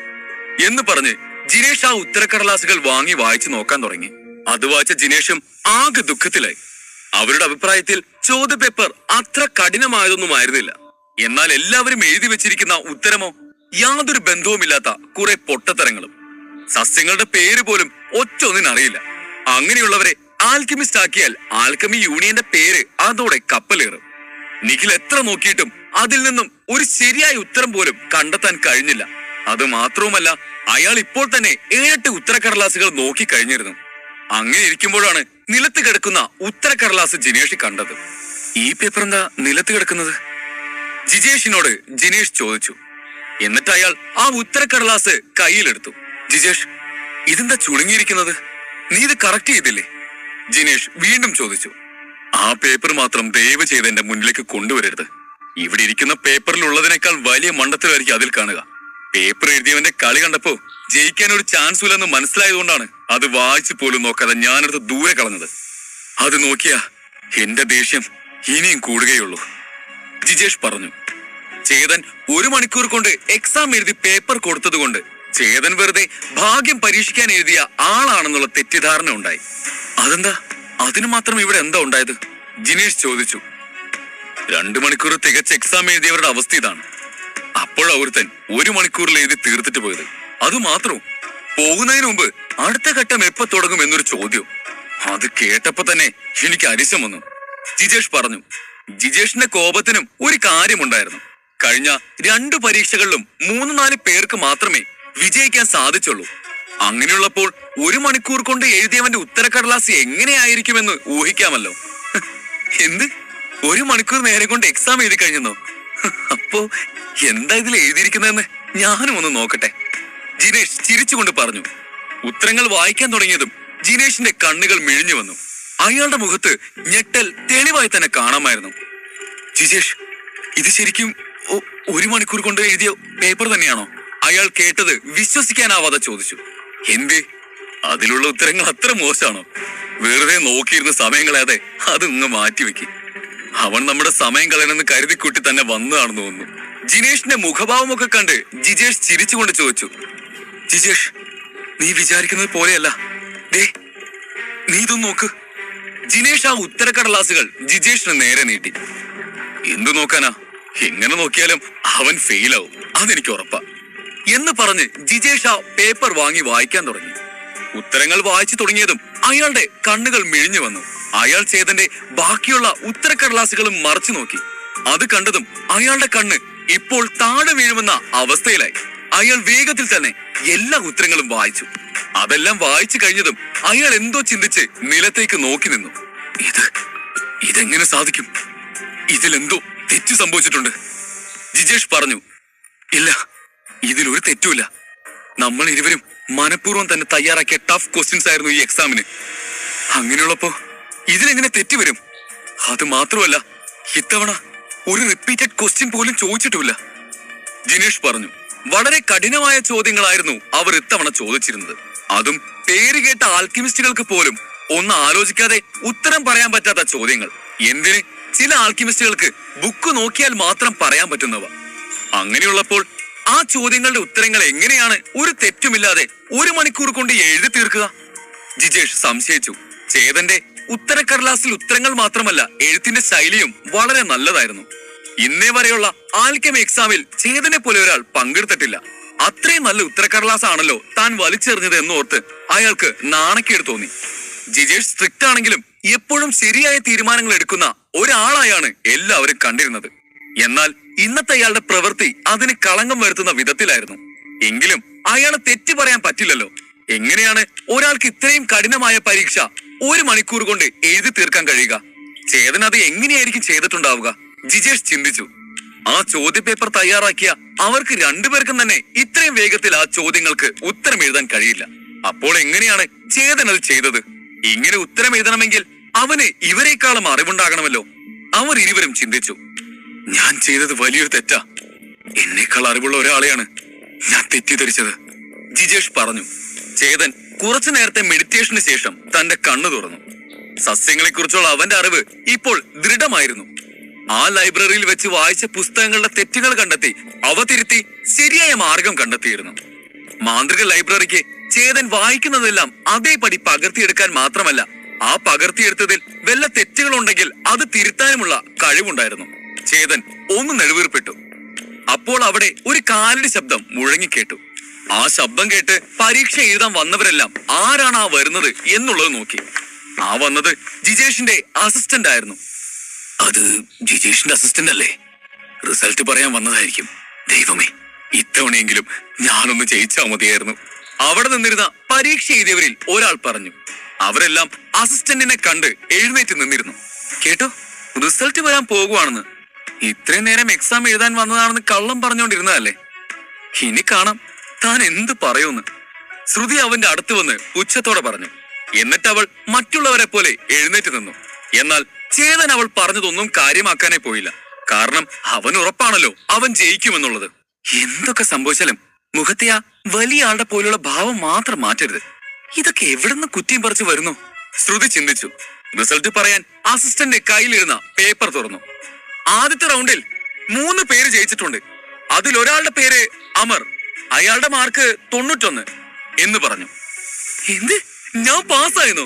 Speaker 2: എന്ന് പറഞ്ഞ് ജിനേഷ് ആ ഉത്തരക്കടലാസുകൾ വാങ്ങി വായിച്ചു നോക്കാൻ തുടങ്ങി. അത് വായിച്ച ജിനേഷും ആകെ ദുഃഖത്തിലായി. അവരുടെ അഭിപ്രായത്തിൽ ചോദ്യപേപ്പർ അത്ര കഠിനമായതൊന്നും ആയിരുന്നില്ല. എന്നാൽ എല്ലാവരും എഴുതി വെച്ചിരിക്കുന്ന ഉത്തരമോ യാതൊരു ബന്ധവുമില്ലാത്ത കുറെ പൊട്ടത്തരങ്ങളും. സസ്യങ്ങളുടെ പേര് പോലും ഒറ്റൊന്നിനറിയില്ല. അങ്ങനെയുള്ളവരെ ആൽക്കമിസ്റ്റ് ആക്കിയാൽ ആൽക്കമി യൂണിയന്റെ പേര് അതോടെ കപ്പലേറും. നിഖിൽ എത്ര നോക്കിയിട്ടും അതിൽ നിന്നും ഒരു ശരിയായ ഉത്തരം പോലും കണ്ടെത്താൻ കഴിഞ്ഞില്ല. അത് മാത്രവുമല്ല, അയാൾ ഇപ്പോൾ തന്നെ 7-8 ഉത്തരക്കടലാസുകൾ നോക്കി കഴിഞ്ഞിരുന്നു. അങ്ങനെ ഇരിക്കുമ്പോഴാണ് നിലത്ത് കിടക്കുന്ന ഉത്തരക്കടലാസ് ജിനേഷ് കണ്ടത്. ഈ പേപ്പർ എന്താ നിലത്ത് കിടക്കുന്നത്? ജിജേഷിനോട് ജിനേഷ് ചോദിച്ചു. എന്നിട്ട് അയാൾ ആ ഉത്തരക്കടലാസ് കയ്യിലെടുത്തു. ജിജേഷ്, ഇതെന്താ ചുളുങ്ങിയിരിക്കുന്നത്? നീ ഇത് കറക്റ്റ് ചെയ്തില്ലേ? ജിനേഷ് വീണ്ടും ചോദിച്ചു. ആ പേപ്പർ മാത്രം ദയവ് ചെയ്ത് എന്റെ മുന്നിലേക്ക് കൊണ്ടുവരരുത്. ഇവിടെ ഇരിക്കുന്ന പേപ്പറിൽ ഉള്ളതിനേക്കാൾ വലിയ മണ്ടത്തിലായിരിക്കും അതിൽ കാണുക. പേപ്പർ എഴുതിയവന്റെ കളി കണ്ടപ്പോ ജയിക്കാൻ ഒരു ചാൻസ് ഇല്ലെന്ന് മനസ്സിലായതുകൊണ്ടാണ് അത് വായിച്ചു പോലും നോക്കാതെ ഞാനെടുത്ത് ദൂരെ കളഞ്ഞത്. അത് നോക്കിയാ എന്റെ ദേഷ്യം ഇനിയും കൂടുകയുള്ളൂ, ജിജേഷ് പറഞ്ഞു. ചേതൻ 1 മണിക്കൂർ കൊണ്ട് എക്സാം എഴുതി പേപ്പർ കൊടുത്തത് കൊണ്ട് ചേതൻ വെറുതെ ഭാഗ്യം പരീക്ഷിക്കാൻ എഴുതിയ ആളാണെന്നുള്ള തെറ്റിദ്ധാരണ ഉണ്ടായി. അതെന്താ, അതിന് മാത്രം ഇവിടെ എന്താ ഉണ്ടായത്? ജിനേഷ് ചോദിച്ചു. 2 മണിക്കൂർ തികച്ച എക്സാം എഴുതിയവരുടെ അവസ്ഥ ഇതാണ്. അപ്പോൾ ഒരുത്തൻ 1 മണിക്കൂറിൽ എഴുതി തീർത്തിട്ട് പോയത്. അതുമാത്രവും പോകുന്നതിന് മുമ്പ് അടുത്ത ഘട്ടം എപ്പോ തുടങ്ങും എന്നൊരു ചോദ്യം. അത് കേട്ടപ്പോ തന്നെ എനിക്ക് അരിശം വന്നു, ജിജേഷ് പറഞ്ഞു. ജിജേഷിന്റെ കോപത്തിനും ഒരു കാര്യമുണ്ടായിരുന്നു. കഴിഞ്ഞ 2 പരീക്ഷകളിലും 3-4 പേർക്ക് മാത്രമേ വിജയിക്കാൻ സാധിച്ചുള്ളൂ. അങ്ങനെയുള്ളപ്പോൾ 1 മണിക്കൂർ കൊണ്ട് എഴുതിയവന്റെ ഉത്തരക്കടലാസ് എങ്ങനെയായിരിക്കുമെന്ന് ഊഹിക്കാമല്ലോ. എന്ത്, 1 മണിക്കൂർ നേരം കൊണ്ട് എക്സാം എഴുതി കഴിഞ്ഞെന്നോ? അപ്പോ എന്താ ഇതിൽ എഴുതിയിരിക്കുന്നതെന്ന് ഞാനും ഒന്ന് നോക്കട്ടെ, ജിനേഷ് ചിരിച്ചുകൊണ്ട് പറഞ്ഞു. ഉത്തരങ്ങൾ വായിക്കാൻ തുടങ്ങിയതും ജിനേഷിന്റെ കണ്ണുകൾ മിഴിഞ്ഞു വന്നു. അയാളുടെ മുഖത്ത് ഞെട്ടൽ തെളിവായി തന്നെ കാണാമായിരുന്നു. ജിജേഷ്, ഇത് ശരിക്കും 1 മണിക്കൂർ കൊണ്ട് എഴുതിയ പേപ്പർ തന്നെയാണോ? അയാൾ കേട്ടത് വിശ്വസിക്കാനാവാതെ ചോദിച്ചു. എന്തേ, അതിലുള്ള ഉത്തരങ്ങൾ അത്ര മോശമാണോ? വെറുതെ നോക്കിയിരുന്ന സമയം കളയാതെ അതൊന്ന് മാറ്റിവെക്കി. അവൻ നമ്മുടെ സമയം കളയണമെന്ന് കരുതിക്കൂട്ടി തന്നെ വന്നതാണെന്ന് തോന്നുന്നു. ജിനേഷിന്റെ മുഖഭാവമൊക്കെ കണ്ട് ജിജേഷ് ചിരിച്ചുകൊണ്ട് ചോദിച്ചു. ജിജേഷ്, നീ വിചാരിക്കുന്നത് പോലെയല്ല. ദേ, നീ ഇതൊന്ന് നോക്ക്. ജിനേഷ് ആ ഉത്തരക്കടലാസുകൾ ജിജേഷിന് നേരെ നീട്ടി. എന്തു നോക്കാനാ, എങ്ങനെ നോക്കിയാലും അവൻ ഫെയിലാവും, അതെനിക്ക് ഉറപ്പാ എന്ന് പറഞ്ഞ് ജിജേഷ് ആ പേപ്പർ വാങ്ങി വായിക്കാൻ തുടങ്ങി. ഉത്തരങ്ങൾ വായിച്ചു തുടങ്ങിയതും അയാളുടെ കണ്ണുകൾ മിഴിഞ്ഞു വന്നു. അയാൾ ചേതന്റെ ബാക്കിയുള്ള ഉത്തരക്കടലാസുകളും മറച്ചു നോക്കി. അത് കണ്ടതും അയാളുടെ കണ്ണ് ഇപ്പോൾ താഴെ വീഴുമെന്ന അവസ്ഥയിലായി. അയാൾ വേഗത്തിൽ തന്നെ എല്ലാ ഉത്തരങ്ങളും വായിച്ചു. അതെല്ലാം വായിച്ചു കഴിഞ്ഞതും അയാൾ എന്തോ ചിന്തിച്ച് നിലത്തേക്ക് നോക്കി നിന്നു. ഇതെങ്ങനെ സാധിക്കും? ഇതിലെന്തോ തെറ്റ് സംഭവിച്ചിട്ടുണ്ട്, ജിജേഷ് പറഞ്ഞു. ഇല്ല, ഇതിലൊരു തെറ്റുമില്ല. നമ്മൾ ഇരുവരും മനഃപൂർവ്വം തന്നെ തയ്യാറാക്കിയ ടഫ് ക്വസ്റ്റ്യൻസ് ആയിരുന്നു ഈ എക്സാമിന്. അങ്ങനെയുള്ളപ്പോ ഇതിലെങ്ങനെ തെറ്റ് വരും? അത് മാത്രമല്ല, ഇത്തവണ ഒരു റിപ്പീറ്റഡ് ക്വസ്റ്റ്യൻ പോലും ചോദിച്ചിട്ടില്ല, ജിനേഷ് പറഞ്ഞു. വളരെ കഠിനമായ ചോദ്യങ്ങളായിരുന്നു അവർ ഇത്തവണ ചോദിച്ചിരുന്നത്. അതും പേര് കേട്ട ആൽക്കിമിസ്റ്റുകൾക്ക് പോലും ഒന്ന് ആലോചിക്കാതെ ഉത്തരം പറയാൻ പറ്റാത്ത ചോദ്യങ്ങൾ. എന്തിന്, ചില ആൽക്കിമിസ്റ്റുകൾക്ക് ബുക്ക് നോക്കിയാൽ മാത്രം പറയാൻ പറ്റുന്നവ. അങ്ങനെയുള്ളപ്പോൾ ആ ചോദ്യങ്ങളുടെ ഉത്തരങ്ങൾ എങ്ങനെയാണ് ഒരു തെറ്റുമില്ലാതെ 1 മണിക്കൂർ കൊണ്ട് എഴുതി തീർക്കുക? ജിജേഷ് സംശയിച്ചു. ചേതന്റെ ഉത്തരക്കടലാസിൽ ഉത്തരങ്ങൾ മാത്രമല്ല, എഴുത്തിന്റെ ശൈലിയും വളരെ നല്ലതായിരുന്നു. ഇന്നേ വരെയുള്ള ആൽക്കമി എക്സാമിൽ ചേതനെ പോലെ ഒരാൾ പങ്കെടുത്തിട്ടില്ല. അത്രയും നല്ല ഉത്തരക്കടലാസ് ആണല്ലോ താൻ വലിച്ചെറിഞ്ഞത് എന്നോർത്ത് അയാൾക്ക് നാണക്കേട് തോന്നി. ജിജേഷ് സ്ട്രിക്റ്റ് ആണെങ്കിലും എപ്പോഴും ശരിയായ തീരുമാനങ്ങൾ എടുക്കുന്ന ഒരാളായാണ് എല്ലാവരും കണ്ടിരുന്നത്. എന്നാൽ ഇന്നത്തെ അയാളുടെ പ്രവൃത്തി അതിന് കളങ്കം വരുത്തുന്ന വിധത്തിലായിരുന്നു. എങ്കിലും അയാളെ തെറ്റ് പറയാൻ പറ്റില്ലല്ലോ. എങ്ങനെയാണ് ഒരാൾക്ക് ഇത്രയും കഠിനമായ പരീക്ഷ 1 മണിക്കൂർ കൊണ്ട് എഴുതി തീർക്കാൻ കഴിയുക? ചേതൻ അത് എങ്ങനെയായിരിക്കും ചെയ്തിട്ടുണ്ടാവുക? ജിജേഷ് ചിന്തിച്ചു. ആ ചോദ്യപേപ്പർ തയ്യാറാക്കിയ അവർക്ക് രണ്ടുപേർക്കും തന്നെ ഇത്രയും വേഗത്തിൽ ആ ചോദ്യങ്ങൾക്ക് ഉത്തരം എഴുതാൻ കഴിയില്ല. അപ്പോൾ എങ്ങനെയാണ് ചേതൻ അത് ചെയ്തത്? ഇങ്ങനെ ഉത്തരം എഴുതണമെങ്കിൽ അവന് ഇവരെക്കാളും അറിവുണ്ടാകണമല്ലോ. അവർ ഇരുവരും ചിന്തിച്ചു. ഞാൻ ചെയ്തത് വലിയൊരു തെറ്റാ. എന്നേക്കാൾ അറിവുള്ള ഒരാളെയാണ് ഞാൻ തെറ്റിദ്ധരിച്ചത്, ജിജേഷ് പറഞ്ഞു. ചേതൻ കുറച്ചു നേരത്തെ മെഡിറ്റേഷന് ശേഷം തന്റെ കണ്ണു തുറന്നു. സസ്യങ്ങളെ കുറിച്ചുള്ള അവന്റെ അറിവ് ഇപ്പോൾ ദൃഢമായിരുന്നു. ആ ലൈബ്രറിയിൽ വെച്ച് വായിച്ച പുസ്തകങ്ങളുടെ തെറ്റുകൾ കണ്ടെത്തി അവ തിരുത്തി ശരിയായ മാർഗം കണ്ടെത്തിയിരുന്നു. മാന്ത്രിക ലൈബ്രറിക്ക് ചേതൻ വായിക്കുന്നതെല്ലാം അതേപടി പകർത്തിയെടുക്കാൻ മാത്രമല്ല, ആ പകർത്തിയെടുത്തതിൽ വല്ല തെറ്റുകളുണ്ടെങ്കിൽ അത് തിരുത്താനുമുള്ള കഴിവുണ്ടായിരുന്നു. ചേതൻ ഒന്ന് നെടുവീർപ്പെട്ടു. അപ്പോൾ അവിടെ ഒരു കാലടി ശബ്ദം മുഴങ്ങിക്കേട്ടു. ആ ശബ്ദം കേട്ട് പരീക്ഷ എഴുതാൻ വന്നവരെല്ലാം ആരാണ് ആ വരുന്നത് എന്നുള്ളത് നോക്കി. ആ വന്നത് ജിജേഷിന്റെ അസിസ്റ്റന്റ് ആയിരുന്നു. അത് ജിജേഷിന്റെ അസിസ്റ്റന്റ് അല്ലേ? റിസൾട്ട് പറയാൻ വന്നതായിരിക്കും. ദൈവമേ, ഇത്തവണയെങ്കിലും ഞാനൊന്ന് ജയിച്ചാൽ മതിയായിരുന്നു, അവിടെ നിന്നിരുന്ന പരീക്ഷ എഴുതിയവരിൽ ഒരാൾ പറഞ്ഞു. അവരെല്ലാം അസിസ്റ്റന്റിനെ കണ്ട് എഴുന്നേറ്റ് നിന്നിരുന്നു. കേട്ടോ, റിസൾട്ട് വരാൻ പോകുവാണെന്ന്. ഇത്രയും നേരം എക്സാം എഴുതാൻ വന്നതാണെന്ന് കള്ളം പറഞ്ഞുകൊണ്ടിരുന്നതല്ലേ? ഇനി കാണാം താൻ എന്ത് പറയൂന്ന്. ശ്രുതി അവന്റെ അടുത്ത് വന്ന് ഉച്ചത്തോടെ പറഞ്ഞു. എന്നിട്ട് അവൾ മറ്റുള്ളവരെ പോലെ എഴുന്നേറ്റ് നിന്നു. എന്നാൽ ചേതൻ അവൾ പറഞ്ഞതൊന്നും കാര്യമാക്കാനേ പോയില്ല. കാരണം അവൻ ഉറപ്പാണല്ലോ അവൻ ജയിക്കുമെന്നുള്ളത്. എന്തൊക്കെ സംഭവിച്ചാലും മുഖത്തെ ആ വലിയ ആളുടെ പോലുള്ള ഭാവം മാത്രം മാറ്റരുത്. ഇതൊക്കെ എവിടുന്ന് കുറ്റിയും പറിച്ചു വരുന്നു? ശ്രുതി ചിന്തിച്ചു. റിസൾട്ട് പറയാൻ അസിസ്റ്റന്റ് കയ്യിലിരുന്ന പേപ്പർ തുറന്നു. ആദ്യത്തെ റൗണ്ടിൽ 3 പേര് ജയിച്ചിട്ടുണ്ട്. അതിലൊരാളുടെ പേര് അമർ. അയാളുടെ മാർക്ക് 91 എന്ന് പറഞ്ഞു. എന്ത്? ഞാൻ പാസ്സായിരുന്നു?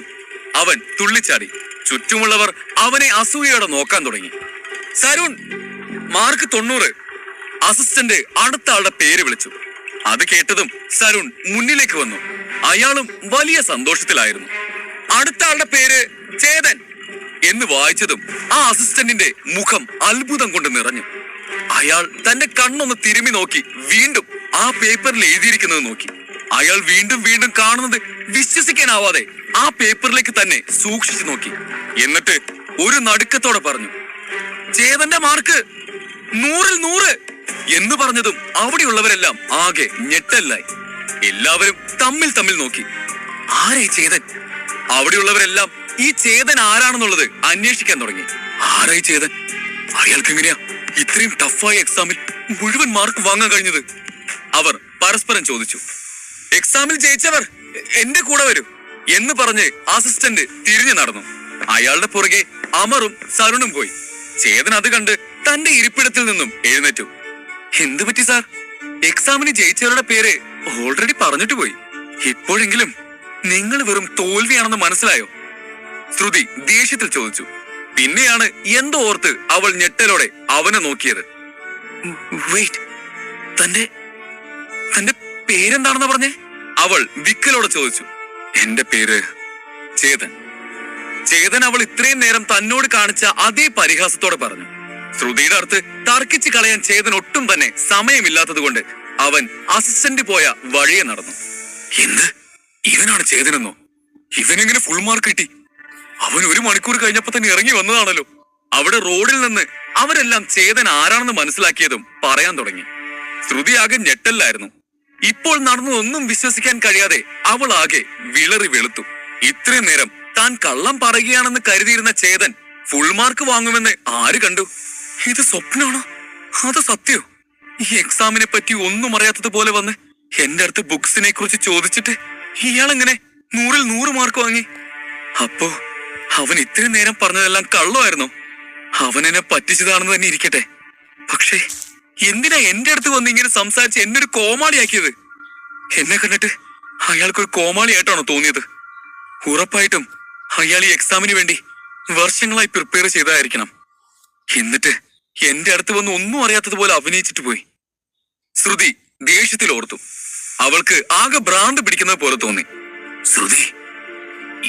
Speaker 2: അവൻ തുള്ളിച്ചാടി. ചുറ്റുമുള്ളവർ അവനെ അസൂയയോടെ നോക്കാൻ തുടങ്ങി. സരുൺ, മാർക്ക് 90. അസിസ്റ്റന്റ് അടുത്ത ആളുടെ പേര് വിളിച്ചു. അത് കേട്ടതും സരുൺ മുന്നിലേക്ക് വന്നു. അയാളും വലിയ സന്തോഷത്തിലായിരുന്നു. അടുത്ത ആളുടെ പേര് ചേതൻ എന്ന് വായിച്ചതും ആ അസിസ്റ്റന്റിന്റെ മുഖം അത്ഭുതം കൊണ്ട് നിറഞ്ഞു. അയാൾ തന്റെ കണ്ണൊന്ന് തിരുമ്മി നോക്കി വീണ്ടും ആ പേപ്പറിൽ എഴുതിയിരിക്കുന്നത് നോക്കി. അയാൾ വീണ്ടും വീണ്ടും കാണുന്നത് വിശ്വസിക്കാനാവാതെ ആ പേപ്പറിലേക്ക് തന്നെ സൂക്ഷിച്ചു നോക്കി. എന്നിട്ട് ഒരു നടുക്കത്തോടെ പറഞ്ഞു, ചേതന്റെ മാർക്ക് 100-ൽ 100 എന്ന് പറഞ്ഞതും അവിടെയുള്ളവരെല്ലാം ആകെ ഞെട്ടല്ലായി. എല്ലാവരും തമ്മിൽ നോക്കി. ആരേ ചേതൻ? അവിടെയുള്ളവരെല്ലാം ഈ ചേതൻ ആരാണെന്നുള്ളത് അന്വേഷിക്കാൻ തുടങ്ങി. ആരായി ചേതൻ? അയാൾക്ക് എങ്ങനെയാ ഇത്രയും ടഫായ എക്സാമിൽ മുഴുവൻ മാർക്ക് വാങ്ങാൻ കഴിഞ്ഞത്? അവർ പരസ്പരം ചോദിച്ചു. എക്സാമിൽ ജയിച്ചവർ എന്റെ കൂടെ വരൂ എന്ന് പറഞ്ഞ് അസിസ്റ്റന്റ് തിരിഞ്ഞു നടന്നു. അയാളുടെ പുറകെ അമറും സരുണും പോയി. ചേതൻ അത് കണ്ട് തന്റെ ഇരിപ്പിടത്തിൽ നിന്നും എഴുന്നേറ്റു. എന്തു പറ്റി സാർ? എക്സാമിന് ജയിച്ചവരുടെ പേര് ഓൾറെഡി പറഞ്ഞിട്ട് പോയി. ഇപ്പോഴെങ്കിലും നിങ്ങൾ വെറും തോൽവിയാണെന്ന് മനസ്സിലായോ? ശ്രുതി ദേഷ്യത്തിൽ ചോദിച്ചു. പിന്നെയാണ് എന്തോ ഓർത്ത് അവൾ ഞെട്ടലോടെ അവനെ നോക്കിയത്. വെയിറ്റ്, തന്റെ പേരെന്താണെന്ന് പറഞ്ഞേ? അവൾ വിക്കലോടെ ചോദിച്ചു. എന്റെ പേര് ചേതൻ. ചേതൻ അവൾ ഇത്രയും നേരം തന്നോട് കാണിച്ച അതേ പരിഹാസത്തോടെ പറഞ്ഞു. ശ്രുതിയുടെ അടുത്ത് തർക്കിച്ച് കളയാൻ ചേതൻ ഒട്ടും തന്നെ സമയമില്ലാത്തത് കൊണ്ട് അവൻ അസിസ്റ്റന്റ് പോയ വഴിയെ നടന്നു. എന്ത്? ഇവനാണ് ചേതനെന്നോ? ഇവനെങ്ങനെ ഫുൾ മാർക്ക് കിട്ടി? അവൻ 1 മണിക്കൂർ കഴിഞ്ഞപ്പോ തന്നെ ഇറങ്ങി വന്നതാണല്ലോ. അവിടെ റോഡിൽ നിന്ന് അവരെല്ലാം ചേതൻ ആരാണെന്ന് മനസ്സിലാക്കിയതും പറയാൻ തുടങ്ങി. ശ്രുതി ആകെ ഞെട്ടല്ലായിരുന്നു. ഇപ്പോൾ നടന്നതൊന്നും വിശ്വസിക്കാൻ കഴിയാതെ അവൾ ആകെ വിളറി വെളുത്തു. ഇത്രയും നേരം താൻ കള്ളം പറയുകയാണെന്ന് കരുതിയിരുന്ന ചേതൻ ഫുൾ മാർക്ക് വാങ്ങുമെന്ന് ആര് കണ്ടു? ഇത് സ്വപ്നമാണോ അതോ സത്യോ? ഈ എക്സാമിനെ പറ്റി ഒന്നും അറിയാത്തതുപോലെ വന്ന് എന്റെ അടുത്ത് ബുക്സിനെ കുറിച്ച് ചോദിച്ചിട്ട് ഇയാളെങ്ങനെ 100-ൽ 100 മാർക്ക് വാങ്ങി? അപ്പോ അവൻ ഇത്രയും നേരം പറഞ്ഞതെല്ലാം കള്ളമായിരുന്നോ? അവനെന്നെ പറ്റിച്ചതാണെന്ന് തന്നെ ഇരിക്കട്ടെ. പക്ഷേ എന്തിനാ എന്റെ അടുത്ത് വന്ന് ഇങ്ങനെ സംസാരിച്ച് എന്നെ ഒരു കോമാളിയാക്കിയത്? എന്നെ കണ്ടിട്ട് അയാൾക്കൊരു കോമാളിയായിട്ടാണോ തോന്നിയത്? ഉറപ്പായിട്ടും അയാൾ ഈ എക്സാമിന് വേണ്ടി വർഷങ്ങളായി പ്രിപ്പയർ ചെയ്തായിരിക്കണം. എന്നിട്ട് എന്റെ അടുത്ത് വന്ന് ഒന്നും അറിയാത്തതുപോലെ അഭിനയിച്ചിട്ട് പോയി. ശ്രുതി ദേഷ്യത്തിൽ ഓർത്തു. അവൾക്ക് ആകെ ഭ്രാന്ത് പിടിക്കുന്നത് പോലെ തോന്നി. ശ്രുതി,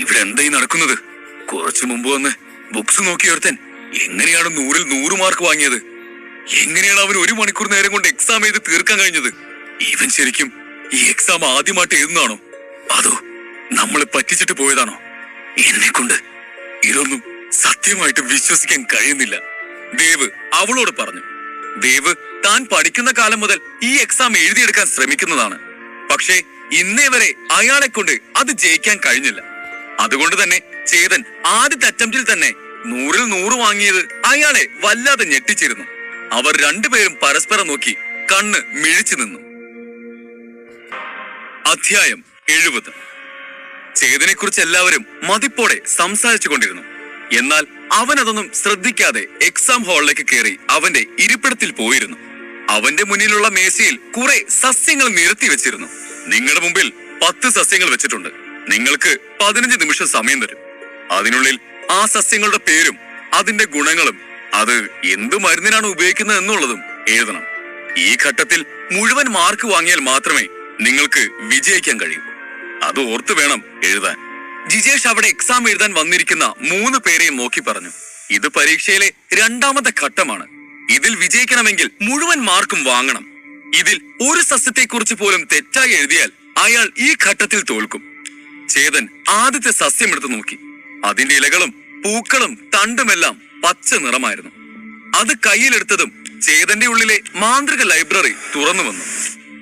Speaker 2: ഇവിടെ എന്തായി നടക്കുന്നത്? കുറച്ചു മുമ്പ് വന്ന് ബുക്സ് നോക്കിയെടുത്തൻ എങ്ങനെയാണ് 100-ൽ 100 മാർക്ക് വാങ്ങിയത്? എങ്ങനെയാണ് അവൻ 1 മണിക്കൂർ നേരം കൊണ്ട് എക്സാം എഴുതി തീർക്കാൻ കഴിഞ്ഞത്? ഇവൻ ശരിക്കും ഈ എക്സാം ആദ്യമായിട്ട് എഴുതുന്നതാണോ അതോ നമ്മളെ പറ്റിച്ചിട്ട് പോയതാണോ? എന്നെ കൊണ്ട് ഇതൊന്നും സത്യമായിട്ട് വിശ്വസിക്കാൻ കഴിയുന്നില്ല, ദേവ് അവളോട് പറഞ്ഞു. ദേവ് താൻ പഠിക്കുന്ന കാലം മുതൽ ഈ എക്സാം എഴുതിയെടുക്കാൻ ശ്രമിക്കുന്നതാണ്. പക്ഷേ ഇന്നേ വരെ അയാളെ കൊണ്ട് അത് ജയിക്കാൻ കഴിഞ്ഞില്ല. അതുകൊണ്ട് തന്നെ ചേതൻ ആദ്യത്തെ അറ്റംപ്റ്റിൽ തന്നെ 100-ൽ 100 വാങ്ങിയത് അയാളെ വല്ലാതെ ഞെട്ടിച്ചിരുന്നു. അവർ രണ്ടുപേരും പരസ്പരം നോക്കി കണ്ണ് മിഴിച്ചു നിന്നു. അധ്യായം 70. ചേതനെ കുറിച്ച് എല്ലാവരും മതിപ്പോടെ സംസാരിച്ചു കൊണ്ടിരുന്നു. എന്നാൽ അവൻ അതൊന്നും ശ്രദ്ധിക്കാതെ എക്സാം ഹാളിലേക്ക് കയറി അവന്റെ ഇരിപ്പിടത്തിൽ പോയിരുന്നു. അവന്റെ മുന്നിലുള്ള മേശയിൽ കുറെ സസ്യങ്ങൾ നിരത്തി വെച്ചിരുന്നു. നിങ്ങളുടെ മുമ്പിൽ 10 സസ്യങ്ങൾ വെച്ചിട്ടുണ്ട്. നിങ്ങൾക്ക് 15 നിമിഷം സമയം തരും. അതിനുള്ളിൽ ആ സസ്യങ്ങളുടെ പേരും അതിന്റെ ഗുണങ്ങളും അത് എന്ത് മരുന്നിനാണ് ഉപയോഗിക്കുന്നത് എന്നുള്ളതും എഴുതണം. ഈ ഘട്ടത്തിൽ മുഴുവൻ മാർക്ക് വാങ്ങിയാൽ മാത്രമേ നിങ്ങൾക്ക് വിജയിക്കാൻ കഴിയൂ. അത് ഓർത്തു വേണം എഴുതാൻ. ജിജേഷ് അവിടെ എക്സാം എഴുതാൻ വന്നിരിക്കുന്ന 3 പേരെയും നോക്കി പറഞ്ഞു. ഇത് പരീക്ഷയിലെ 2ാമത്തെ ഘട്ടമാണ്. ഇതിൽ വിജയിക്കണമെങ്കിൽ മുഴുവൻ മാർക്കും വാങ്ങണം. ഇതിൽ ഒരു സസ്യത്തെക്കുറിച്ച് പോലും തെറ്റായി എഴുതിയാൽ അയാൾ ഈ ഘട്ടത്തിൽ തോൽക്കും. ചേതൻ ആദ്യത്തെ സസ്യം എടുത്തു നോക്കി. അതിന്റെ ഇലകളും പൂക്കളും തണ്ടുമെല്ലാം പച്ച നിറമായിരുന്നു. അത് കയ്യിലെടുത്തതും ചേതന്റെ ഉള്ളിലെ മാന്ത്രിക ലൈബ്രറി തുറന്നു വന്നു.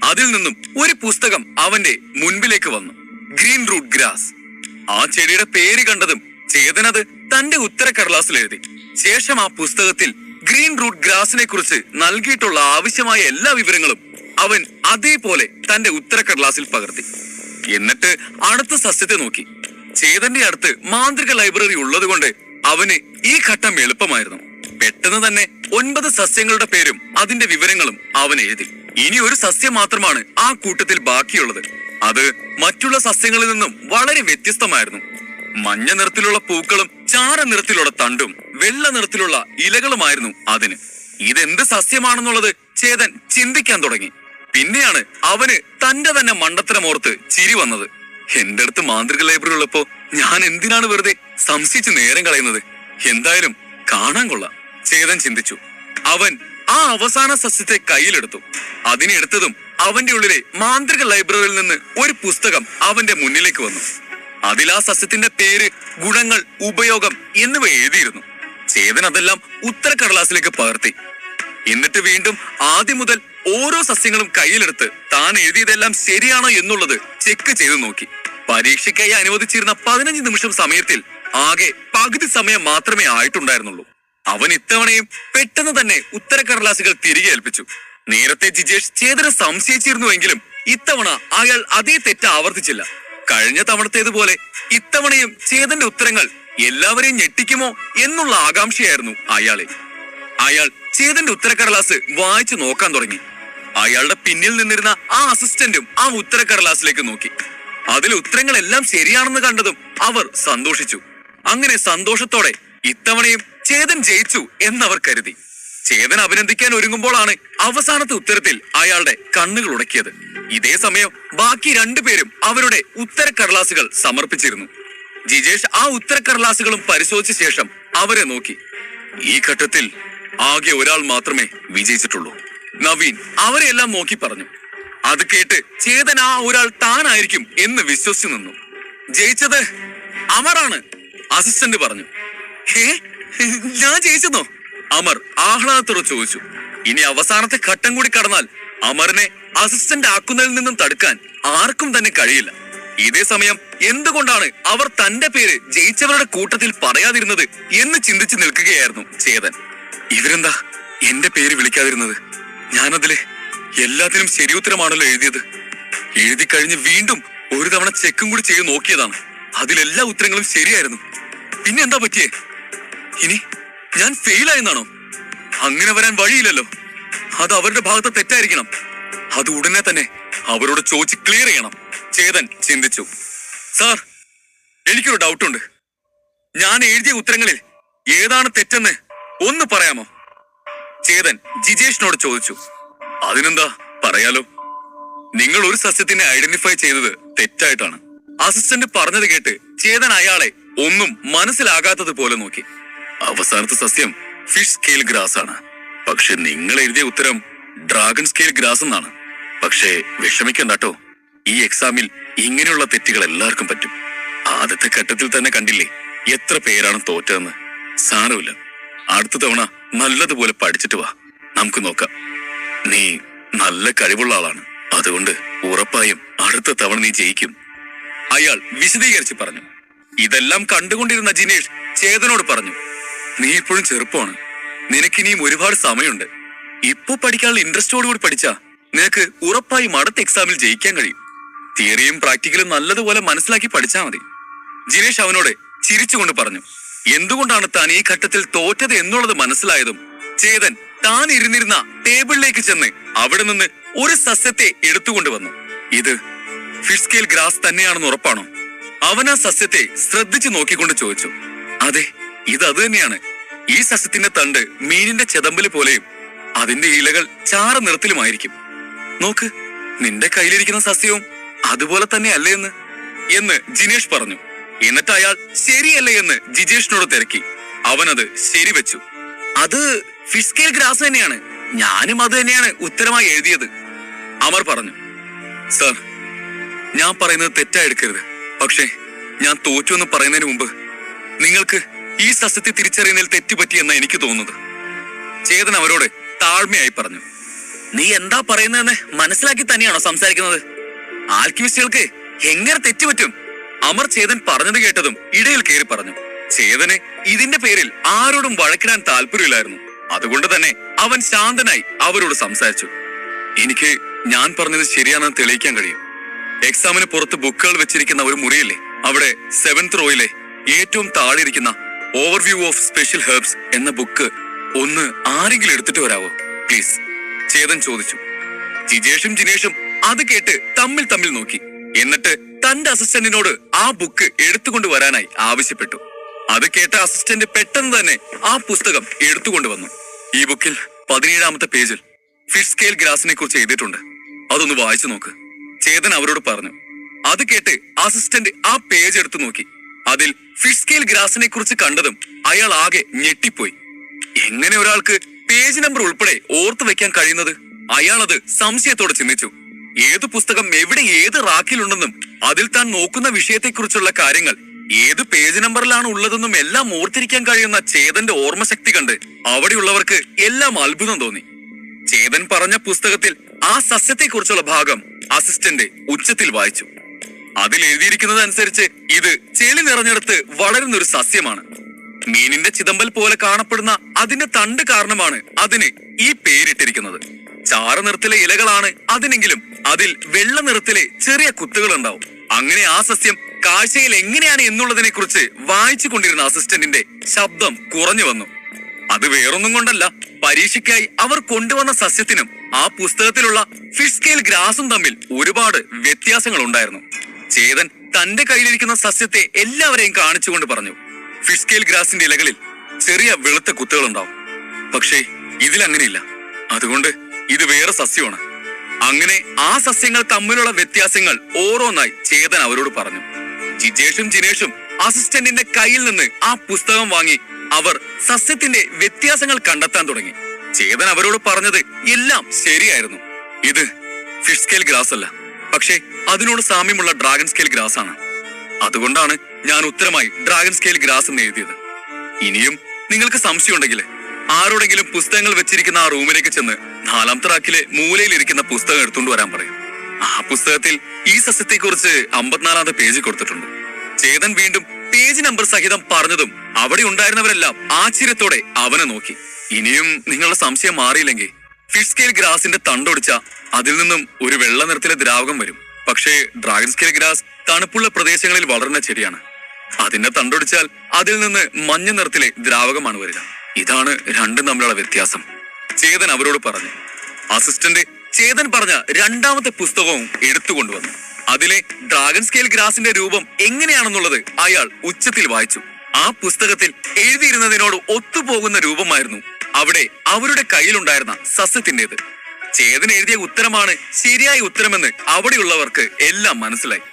Speaker 2: അതിൽ നിന്നും ഒരു പുസ്തകം അവന്റെ മുൻപിലേക്ക് വന്നു. Green root grass. ആ ചെടിയുടെ പേര് കണ്ടതും ചേതൻ അത് തന്റെ ഉത്തരക്കടലാസിൽ എഴുതി. ശേഷം ആ പുസ്തകത്തിൽ ഗ്രീൻ റൂട്ട് ഗ്രാസിനെ കുറിച്ച് നൽകിയിട്ടുള്ള ആവശ്യമായ എല്ലാ വിവരങ്ങളും അവൻ അതേപോലെ തന്റെ ഉത്തരക്കടലാസിൽ പകർത്തി. എന്നിട്ട് അടുത്ത സസ്യത്തെ നോക്കി. ചേതന്റെ അടുത്ത് മാന്ത്രിക ലൈബ്രറി ഉള്ളത് കൊണ്ട് അവന് ഈ ഘട്ടം എളുപ്പമായിരുന്നു. പെട്ടെന്ന് തന്നെ 9 സസ്യങ്ങളുടെ പേരും അതിന്റെ വിവരങ്ങളും അവൻ എഴുതി. ഇനി ഒരു സസ്യം മാത്രമാണ് ആ കൂട്ടത്തിൽ ബാക്കിയുള്ളത്. അത് മറ്റുള്ള സസ്യങ്ങളിൽ നിന്നും വളരെ വ്യത്യസ്തമായിരുന്നു. മഞ്ഞ നിറത്തിലുള്ള പൂക്കളും ചാര നിറത്തിലുള്ള തണ്ടും വെള്ള നിറത്തിലുള്ള ഇലകളുമായിരുന്നു അതിന്. ഇതെന്ത് സസ്യമാണെന്നുള്ളത് ചേതൻ ചിന്തിക്കാൻ തുടങ്ങി. പിന്നെയാണ് അവന് തന്റെ തന്നെ മണ്ടത്തരമോർത്ത് ചിരി വന്നത്. എന്റെ അടുത്ത് മാന്ത്രിക ലൈബ്രറി ഉള്ളപ്പോ ഞാൻ എന്തിനാണ് വെറുതെ സംശയിച്ച് നേരം കളയുന്നത്? എന്തായാലും കാണാൻ കൊള്ളാം, ചേതൻ ചിന്തിച്ചു. അവൻ ആ അവസാന സസ്യത്തെ കയ്യിലെടുത്തു. അതിനെ എടുത്തതും അവന്റെ ഉള്ളിലെ മാന്ത്രിക ലൈബ്രറിയിൽ നിന്ന് ഒരു പുസ്തകം അവന്റെ മുന്നിലേക്ക് വന്നു. അതിൽ ആ സസ്യത്തിന്റെ പേര്, ഗുണങ്ങൾ, ഉപയോഗം എന്നിവ എഴുതിയിരുന്നു. ചേതൻ അതെല്ലാം ഉത്തരക്കടലാസിലേക്ക് പകർത്തി. എന്നിട്ട് വീണ്ടും ആദ്യം മുതൽ ഓരോ സസ്യങ്ങളും കയ്യിലെടുത്ത് താൻ എഴുതിയതെല്ലാം ശരിയാണോ എന്നുള്ളത് ചെക്ക് ചെയ്തു നോക്കി. പരീക്ഷയ്ക്കായി അനുവദിച്ചിരുന്ന 15 നിമിഷം സമയത്തിൽ ആകെ പകുതി സമയം മാത്രമേ ആയിട്ടുണ്ടായിരുന്നുള്ളൂ. അവൻ ഇത്തവണയും പെട്ടെന്ന് തന്നെ ഉത്തരക്കടലാസുകൾ തിരികെ ഏൽപ്പിച്ചു. നേരത്തെ ജിജേഷ് ചേതനെ സംശയിച്ചിരുന്നുവെങ്കിലും ഇത്തവണ അയാൾ അതേ തെറ്റ് ആവർത്തിച്ചില്ല. കഴിഞ്ഞ തവണത്തേതുപോലെ ഇത്തവണയും ചേതന്റെ ഉത്തരങ്ങൾ എല്ലാവരെയും ഞെട്ടിക്കുമോ എന്നുള്ള ആകാംക്ഷയായിരുന്നു അയാളെ. അയാൾ ചേതന്റെ ഉത്തരക്കടലാസ് വായിച്ചു നോക്കാൻ തുടങ്ങി. അയാളുടെ പിന്നിൽ നിന്നിരുന്ന ആ അസിസ്റ്റന്റും ആ ഉത്തരക്കടലാസിലേക്ക് നോക്കി. അതിൽ ഉത്തരങ്ങളെല്ലാം ശരിയാണെന്ന് കണ്ടതും അവർ സന്തോഷിച്ചു. അങ്ങനെ സന്തോഷത്തോടെ ഇത്തവണയും ചേതൻ ജയിച്ചു എന്നവർ കരുതി. ചേതൻ അഭിനന്ദിക്കാൻ ഒരുങ്ങുമ്പോഴാണ് അവസാനത്തെ ഉത്തരത്തിൽ അയാളുടെ കണ്ണുകൾ ഉടക്കിയത്. ഇതേ സമയം ബാക്കി 2 പേരും അവരുടെ ഉത്തരക്കടലാസുകൾ സമർപ്പിച്ചിരുന്നു. ജിജേഷ് ആ ഉത്തരക്കടലാസുകളും പരിശോധിച്ച ശേഷം അവരെ നോക്കി. ഈ ഘട്ടത്തിൽ ആകെ ഒരാൾ മാത്രമേ വിജയിച്ചിട്ടുള്ളൂ. നവീൻ അവരെല്ലാം നോക്കി പറഞ്ഞു. അത് കേട്ട് ചേതൻ ആ ഒരാൾ താനായിരിക്കും എന്ന് വിശ്വസിച്ചു നിന്നു. ജയിച്ചത് അമറാണ്, അസിസ്റ്റന്റ് പറഞ്ഞു. ഞാൻ ജയിച്ചെന്നോ? അമർ ആഹ്ലാദത്തോടെ ചോദിച്ചു. ഇനി അവസാനത്തെ ഘട്ടം കൂടി കടന്നാൽ അമറിനെ അസിസ്റ്റന്റ് ആക്കുന്നതിൽ നിന്നും തടുക്കാൻ ആർക്കും തന്നെ കഴിയില്ല. ഇതേ സമയം എന്തുകൊണ്ടാണ് അവർ തന്റെ പേര് ജയിച്ചവരുടെ കൂട്ടത്തിൽ പറയാതിരുന്നത് എന്ന് ചിന്തിച്ചു നിൽക്കുകയായിരുന്നു ചേതൻ. ഇവരെന്താ എന്റെ പേര് വിളിക്കാതിരുന്നത്? ഞാനതിലെ എല്ലാത്തിനും ശരിയുത്തരമാണല്ലോ എഴുതിയത്. എഴുതി കഴിഞ്ഞ് വീണ്ടും ഒരു തവണ ചെക്കും കൂടി ചെയ്ത് നോക്കിയതാണ്. അതിലെല്ലാ ഉത്തരങ്ങളും ശരിയായിരുന്നു. പിന്നെ എന്താ പറ്റിയേ? ഇനി ഞാൻ ഫെയിലായെന്നാണോ? അങ്ങനെ വരാൻ വഴിയില്ലല്ലോ. അത് അവരുടെ ഭാഗത്ത് തെറ്റായിരിക്കണം. അത് ഉടനെ തന്നെ അവരോട് ചോദിച്ച് ക്ലിയർ ചെയ്യണം, ചേതൻ ചിന്തിച്ചു. സാർ, എനിക്കൊരു ഡൗട്ടുണ്ട്. ഞാൻ എഴുതിയ ഉത്തരങ്ങളിൽ ഏതാണ് തെറ്റെന്ന് ഒന്ന് പറയാമോ? ചേതൻ ജിജേഷിനോട് ചോദിച്ചു. അതിനെന്താ, പറയാലോ. നിങ്ങൾ ഒരു സസ്യത്തിനെ ഐഡന്റിഫൈ ചെയ്തത് തെറ്റായിട്ടാണ്. അസിസ്റ്റന്റ് പറഞ്ഞത് കേട്ട് ചേതൻ അയാളെ ഒന്നും മനസ്സിലാകാത്തത് പോലെ നോക്കി. അവസാനത്തെ സസ്യം ഫിഷ് സ്കെയിൽ ഗ്രാസ് ആണ്. പക്ഷെ നിങ്ങൾ എഴുതിയ ഉത്തരം ഡ്രാഗൺ സ്കെയിൽ ഗ്രാസ് എന്നാണ്. പക്ഷേ വിഷമിക്കണ്ടോ, ഈ എക്സാമിൽ ഇങ്ങനെയുള്ള തെറ്റുകൾ എല്ലാവർക്കും പറ്റും. ആദ്യത്തെ ഘട്ടത്തിൽ തന്നെ കണ്ടില്ലേ എത്ര പേരാണ് തോറ്റതെന്ന്. സാരമില്ല, അടുത്ത തവണ നല്ലതുപോലെ പഠിച്ചിട്ട് വാ, നമുക്ക് നോക്കാം. നീ നല്ല കഴിവുള്ള ആളാണ്, അതുകൊണ്ട് ഉറപ്പായും അടുത്ത തവണ നീ ജയിക്കും. അയാൾ വിശദീകരിച്ച് പറഞ്ഞു. ഇതെല്ലാം കണ്ടുകൊണ്ടിരുന്ന ജിനേഷ് ചേതനോട് പറഞ്ഞു, നീ ഇപ്പോഴും ചെറുപ്പമാണ്, നിനക്കിനിയും ഒരുപാട് സമയമുണ്ട്. ഇപ്പൊ പഠിക്കാനുള്ള ഇൻട്രസ്റ്റോടുകൂടി പഠിച്ചാ നിനക്ക് ഉറപ്പായും അടുത്ത എക്സാമിൽ ജയിക്കാൻ കഴിയും. തിയറിയും പ്രാക്ടിക്കലും നല്ലതുപോലെ മനസ്സിലാക്കി പഠിച്ചാ മതി. ജിനേഷ് അവനോട് ചിരിച്ചുകൊണ്ട് പറഞ്ഞു. എന്തുകൊണ്ടാണ് താൻ ഈ ഘട്ടത്തിൽ തോറ്റത് എന്നുള്ളത് മനസ്സിലായതും ചേതൻ താൻ ഇരുന്നിരുന്ന ടേബിളിലേക്ക് ചെന്ന് അവിടെ നിന്ന് ഒരു സസ്യത്തെ എടുത്തുകൊണ്ടുവന്നു. ഇത് ഫിഷ് സ്കെയിൽ ഗ്രാസ് തന്നെയാണെന്ന് ഉറപ്പാണോ? അവൻ ആ സസ്യത്തെ ശ്രദ്ധിച്ചു നോക്കിക്കൊണ്ട് ചോദിച്ചു. അതെ, ഇത് അത് തന്നെയാണ്. ഈ സസ്യത്തിന്റെ തണ്ട് മീനിന്റെ ചെതമ്പല് പോലെയും അതിന്റെ ഇലകൾ ചാര നിറത്തിലുമായിരിക്കും. നോക്ക്, നിന്റെ കയ്യിലിരിക്കുന്ന സസ്യവും അതുപോലെ തന്നെ അല്ലേ എന്ന് ജിനേഷ് പറഞ്ഞു. എന്നിട്ട് അയാൾ ശരിയല്ലേ എന്ന് ജിജേഷിനോട് തിരക്കി. അവനത് ശരിവെച്ചു. അത് ഫിഷ് സ്കെയിൽ ഗ്രാസ് തന്നെയാണ്, ഞാനും അത് തന്നെയാണ് ഉത്തരമായി എഴുതിയത്, അമർ പറഞ്ഞു. സർ, ഞാൻ പറയുന്നത് തെറ്റായി എടുക്കരുത്, പക്ഷേ ഞാൻ തോറ്റു എന്ന് പറയുന്നതിന് മുമ്പ് നിങ്ങൾക്ക് ഈ സസ്യത്തെ തിരിച്ചറിയുന്നതിൽ തെറ്റുപറ്റിയെന്നാണ് എനിക്ക് തോന്നുന്നത്, ചേതൻ അവരോട് താഴ്മയായി പറഞ്ഞു. നീ എന്താ പറയുന്നതെന്ന് മനസ്സിലാക്കി തന്നെയാണോ സംസാരിക്കുന്നത്? ആൽക്കിമിസ്റ്റുകൾക്ക് എങ്ങനെ തെറ്റുപറ്റും? അമർ ചേതൻ പറഞ്ഞത് കേട്ടതും ഇടയിൽ കയറി പറഞ്ഞു. ചേതന് ഇതിന്റെ പേരിൽ ആരോടും വഴക്കിടാൻ താല്പര്യമില്ലായിരുന്നു. അതുകൊണ്ട് തന്നെ അവൻ ശാന്തനായി അവരോട് സംസാരിച്ചു. എനിക്ക് ഞാൻ പറഞ്ഞത് ശരിയാണെന്ന് തെളിയിക്കാൻ കഴിയും. എക്സാമിന് പുറത്ത് ബുക്കുകൾ വെച്ചിരിക്കുന്ന ഒരു മുറിയില്ലേ, അവിടെ 7th റോയിലെ ഏറ്റവും താഴെ ഇരിക്കുന്ന ഓവർവ്യൂ ഓഫ് സ്പെഷ്യൽ ഹെർബ്സ് എന്ന ബുക്ക് ഒന്ന് ആരെങ്കിലും എടുത്തിട്ട് വരാവോ പ്ലീസ്, ചേതൻ ചോദിച്ചു. ജിജേഷും ജിനേഷും അത് കേട്ട് തമ്മിൽ നോക്കി. എന്നിട്ട് തന്റെ അസിസ്റ്റന്റിനോട് ആ ബുക്ക് എടുത്തുകൊണ്ട് വരാനായി ആവശ്യപ്പെട്ടു. അത് കേട്ട അസിസ്റ്റന്റ് പെട്ടെന്ന് തന്നെ ആ പുസ്തകം എടുത്തുകൊണ്ടുവന്നു. ഈ ബുക്കിൽ 17ാമത്തെ പേജിൽ ഫിഷ് സ്കെയിൽ ഗ്രാസിനെ കുറിച്ച് എഴുതിയിട്ടുണ്ട്, അതൊന്ന് വായിച്ചു നോക്ക്, ചേതൻ അവരോട് പറഞ്ഞു. അത് കേട്ട് അസിസ്റ്റന്റ് ആ പേജ് എടുത്തു നോക്കി. അതിൽ ഫിഷ് സ്കെയിൽ ഗ്രാസിനെ കുറിച്ച് കണ്ടതും അയാൾ ആകെ ഞെട്ടിപ്പോയി. എങ്ങനെ ഒരാൾക്ക് പേജ് നമ്പർ ഉൾപ്പെടെ ഓർത്തു വെക്കാൻ കഴിയുന്നത്? അയാൾ അത് സംശയത്തോടെ ചിന്തിച്ചു. ഏത് പുസ്തകം എവിടെ ഏത് റാക്കിലുണ്ടെന്നും അതിൽ താൻ നോക്കുന്ന വിഷയത്തെക്കുറിച്ചുള്ള കാര്യങ്ങൾ ഏത് പേജ് നമ്പറിലാണ് ഉള്ളതെന്നും എല്ലാം ഓർത്തിരിക്കാൻ കഴിയുന്ന ചേതന്റെ ഓർമ്മശക്തി കണ്ട് അവിടെയുള്ളവർക്ക് എല്ലാം അത്ഭുതം തോന്നി. ചേതൻ പറഞ്ഞ പുസ്തകത്തിൽ ആ സസ്യത്തെക്കുറിച്ചുള്ള ഭാഗം അസിസ്റ്റന്റ് ഉച്ചത്തിൽ വായിച്ചു. അതിൽ എഴുതിയിരിക്കുന്നത് അനുസരിച്ച് ഇത് ചെളി നിറഞ്ഞെടുത്ത് വളരുന്നൊരു സസ്യമാണ്. മീനിന്റെ ചിതമ്പൽ പോലെ കാണപ്പെടുന്ന അതിന്റെ തണ്ട് കാരണമാണ് അതിന് ഈ പേരിട്ടിരിക്കുന്നത്. ചാര നിറത്തിലെ ഇലകളാണ് അതിനെങ്കിലും അതിൽ വെള്ള നിറത്തിലെ ചെറിയ കുത്തുകൾ ഉണ്ടാവും. അങ്ങനെ ആ സസ്യം കാഴ്ചയിൽ എങ്ങനെയാണ് എന്നുള്ളതിനെ കുറിച്ച് വായിച്ചു കൊണ്ടിരുന്ന അസിസ്റ്റന്റിന്റെ ശബ്ദം കുറഞ്ഞു വന്നു. അത് വേറൊന്നും കൊണ്ടല്ല, പരീക്ഷയ്ക്കായി അവർ കൊണ്ടുവന്ന സസ്യത്തിനും ആ പുസ്തകത്തിലുള്ള ഫിഷ് സ്കെയിൽ ഗ്രാസും തമ്മിൽ ഒരുപാട് വ്യത്യാസങ്ങൾ ഉണ്ടായിരുന്നു. ചേതൻ തന്റെ കയ്യിലിരിക്കുന്ന സസ്യത്തെ എല്ലാവരെയും കാണിച്ചുകൊണ്ട് പറഞ്ഞു. ഫിഷ് സ്കെയിൽ ഗ്രാസിന്റെ ഇലകളിൽ ചെറിയ വെളുത്ത കുത്തുകൾ ഉണ്ടാവും, പക്ഷേ ഇതിലങ്ങനെയില്ല. അതുകൊണ്ട് ഇത് വേറെ സസ്യമാണ്. അങ്ങനെ ആ സസ്യങ്ങൾ തമ്മിലുള്ള വ്യത്യാസങ്ങൾ ഓരോന്നായി ചേതൻ അവരോട് പറഞ്ഞു. ജിജേഷും ജിനേഷും അസിസ്റ്റന്റിന്റെ കയ്യിൽ നിന്ന് ആ പുസ്തകം വാങ്ങി അവർ സസ്യത്തിന്റെ വ്യത്യാസങ്ങൾ കണ്ടെത്താൻ തുടങ്ങി. ചേതൻ അവരോട് പറഞ്ഞത് എല്ലാം ശരിയായിരുന്നു. ഇത് ഫിഷ് സ്കെയിൽ ഗ്രാസ് അല്ല, പക്ഷേ അതിനോട് സാമ്യമുള്ള ഡ്രാഗൺ സ്കെയിൽ ഗ്രാസ് ആണ്. അതുകൊണ്ടാണ് ഞാൻ ഉത്തരമായി ഡ്രാഗൺ സ്കെയിൽ ഗ്രാസ് എന്ന് എഴുതിയത്. ഇനിയും നിങ്ങൾക്ക് സംശയമുണ്ടെങ്കിൽ ആരോടെങ്കിലും പുസ്തകങ്ങൾ വെച്ചിരിക്കുന്ന ആ റൂമിലേക്ക് ചെന്ന് 4ാമത്തെ റാക്കിലെ മൂലയിൽ ഇരിക്കുന്ന പുസ്തകം എടുത്തുകൊണ്ട് വരാൻ പറയും. ആ പുസ്തകത്തിൽ ഈ സസ്യത്തെ കുറിച്ച് 54ാമത്തെ പേജ് കൊടുത്തിട്ടുണ്ട്. ചേതൻ വീണ്ടും പേജ് നമ്പർ സഹിതം പറഞ്ഞതും അവിടെ ഉണ്ടായിരുന്നവരെല്ലാം ആശ്ചര്യത്തോടെ അവനെ നോക്കി. ഇനിയും നിങ്ങളുടെ സംശയം മാറിയില്ലെങ്കിൽ ഫിഷ് സ്കെയിൽ ഗ്രാസിന്റെ തണ്ടൊടിച്ച അതിൽ നിന്നും ഒരു വെള്ള നിറത്തിലെ ദ്രാവകം വരും. പക്ഷേ ഡ്രാഗൺ സ്കെയിൽ ഗ്രാസ് തണുപ്പുള്ള പ്രദേശങ്ങളിൽ വളരുന്ന ചെടിയാണ്. അതിന്റെ തണ്ടൊടിച്ചാൽ അതിൽ നിന്ന് മഞ്ഞ നിറത്തിലെ ദ്രാവകമാണ് വരിക. ഇതാണ് രണ്ടും തമ്മിലുള്ള വ്യത്യാസം, ചേതൻ അവരോട് പറഞ്ഞു. അസിസ്റ്റന്റ് ചേതൻ പറഞ്ഞ 2ാമത്തെ പുസ്തകവും എടുത്തുകൊണ്ടുവന്നു. അതിലെ ഡ്രാഗൺ സ്കെയിൽ ഗ്രാസിന്റെ രൂപം എങ്ങനെയാണെന്നുള്ളത് അയാൾ ഉച്ചത്തിൽ വായിച്ചു. ആ പുസ്തകത്തിൽ എഴുതിയിരുന്നതിനോട് ഒത്തുപോകുന്ന രൂപമായിരുന്നു അവിടെ അവരുടെ കയ്യിലുണ്ടായിരുന്ന സസ്യത്തിന്റേത്. ചേതൻ എഴുതിയ ഉത്തരമാണ് ശരിയായ ഉത്തരമെന്ന് അവിടെയുള്ളവർക്ക് എല്ലാം മനസ്സിലായി.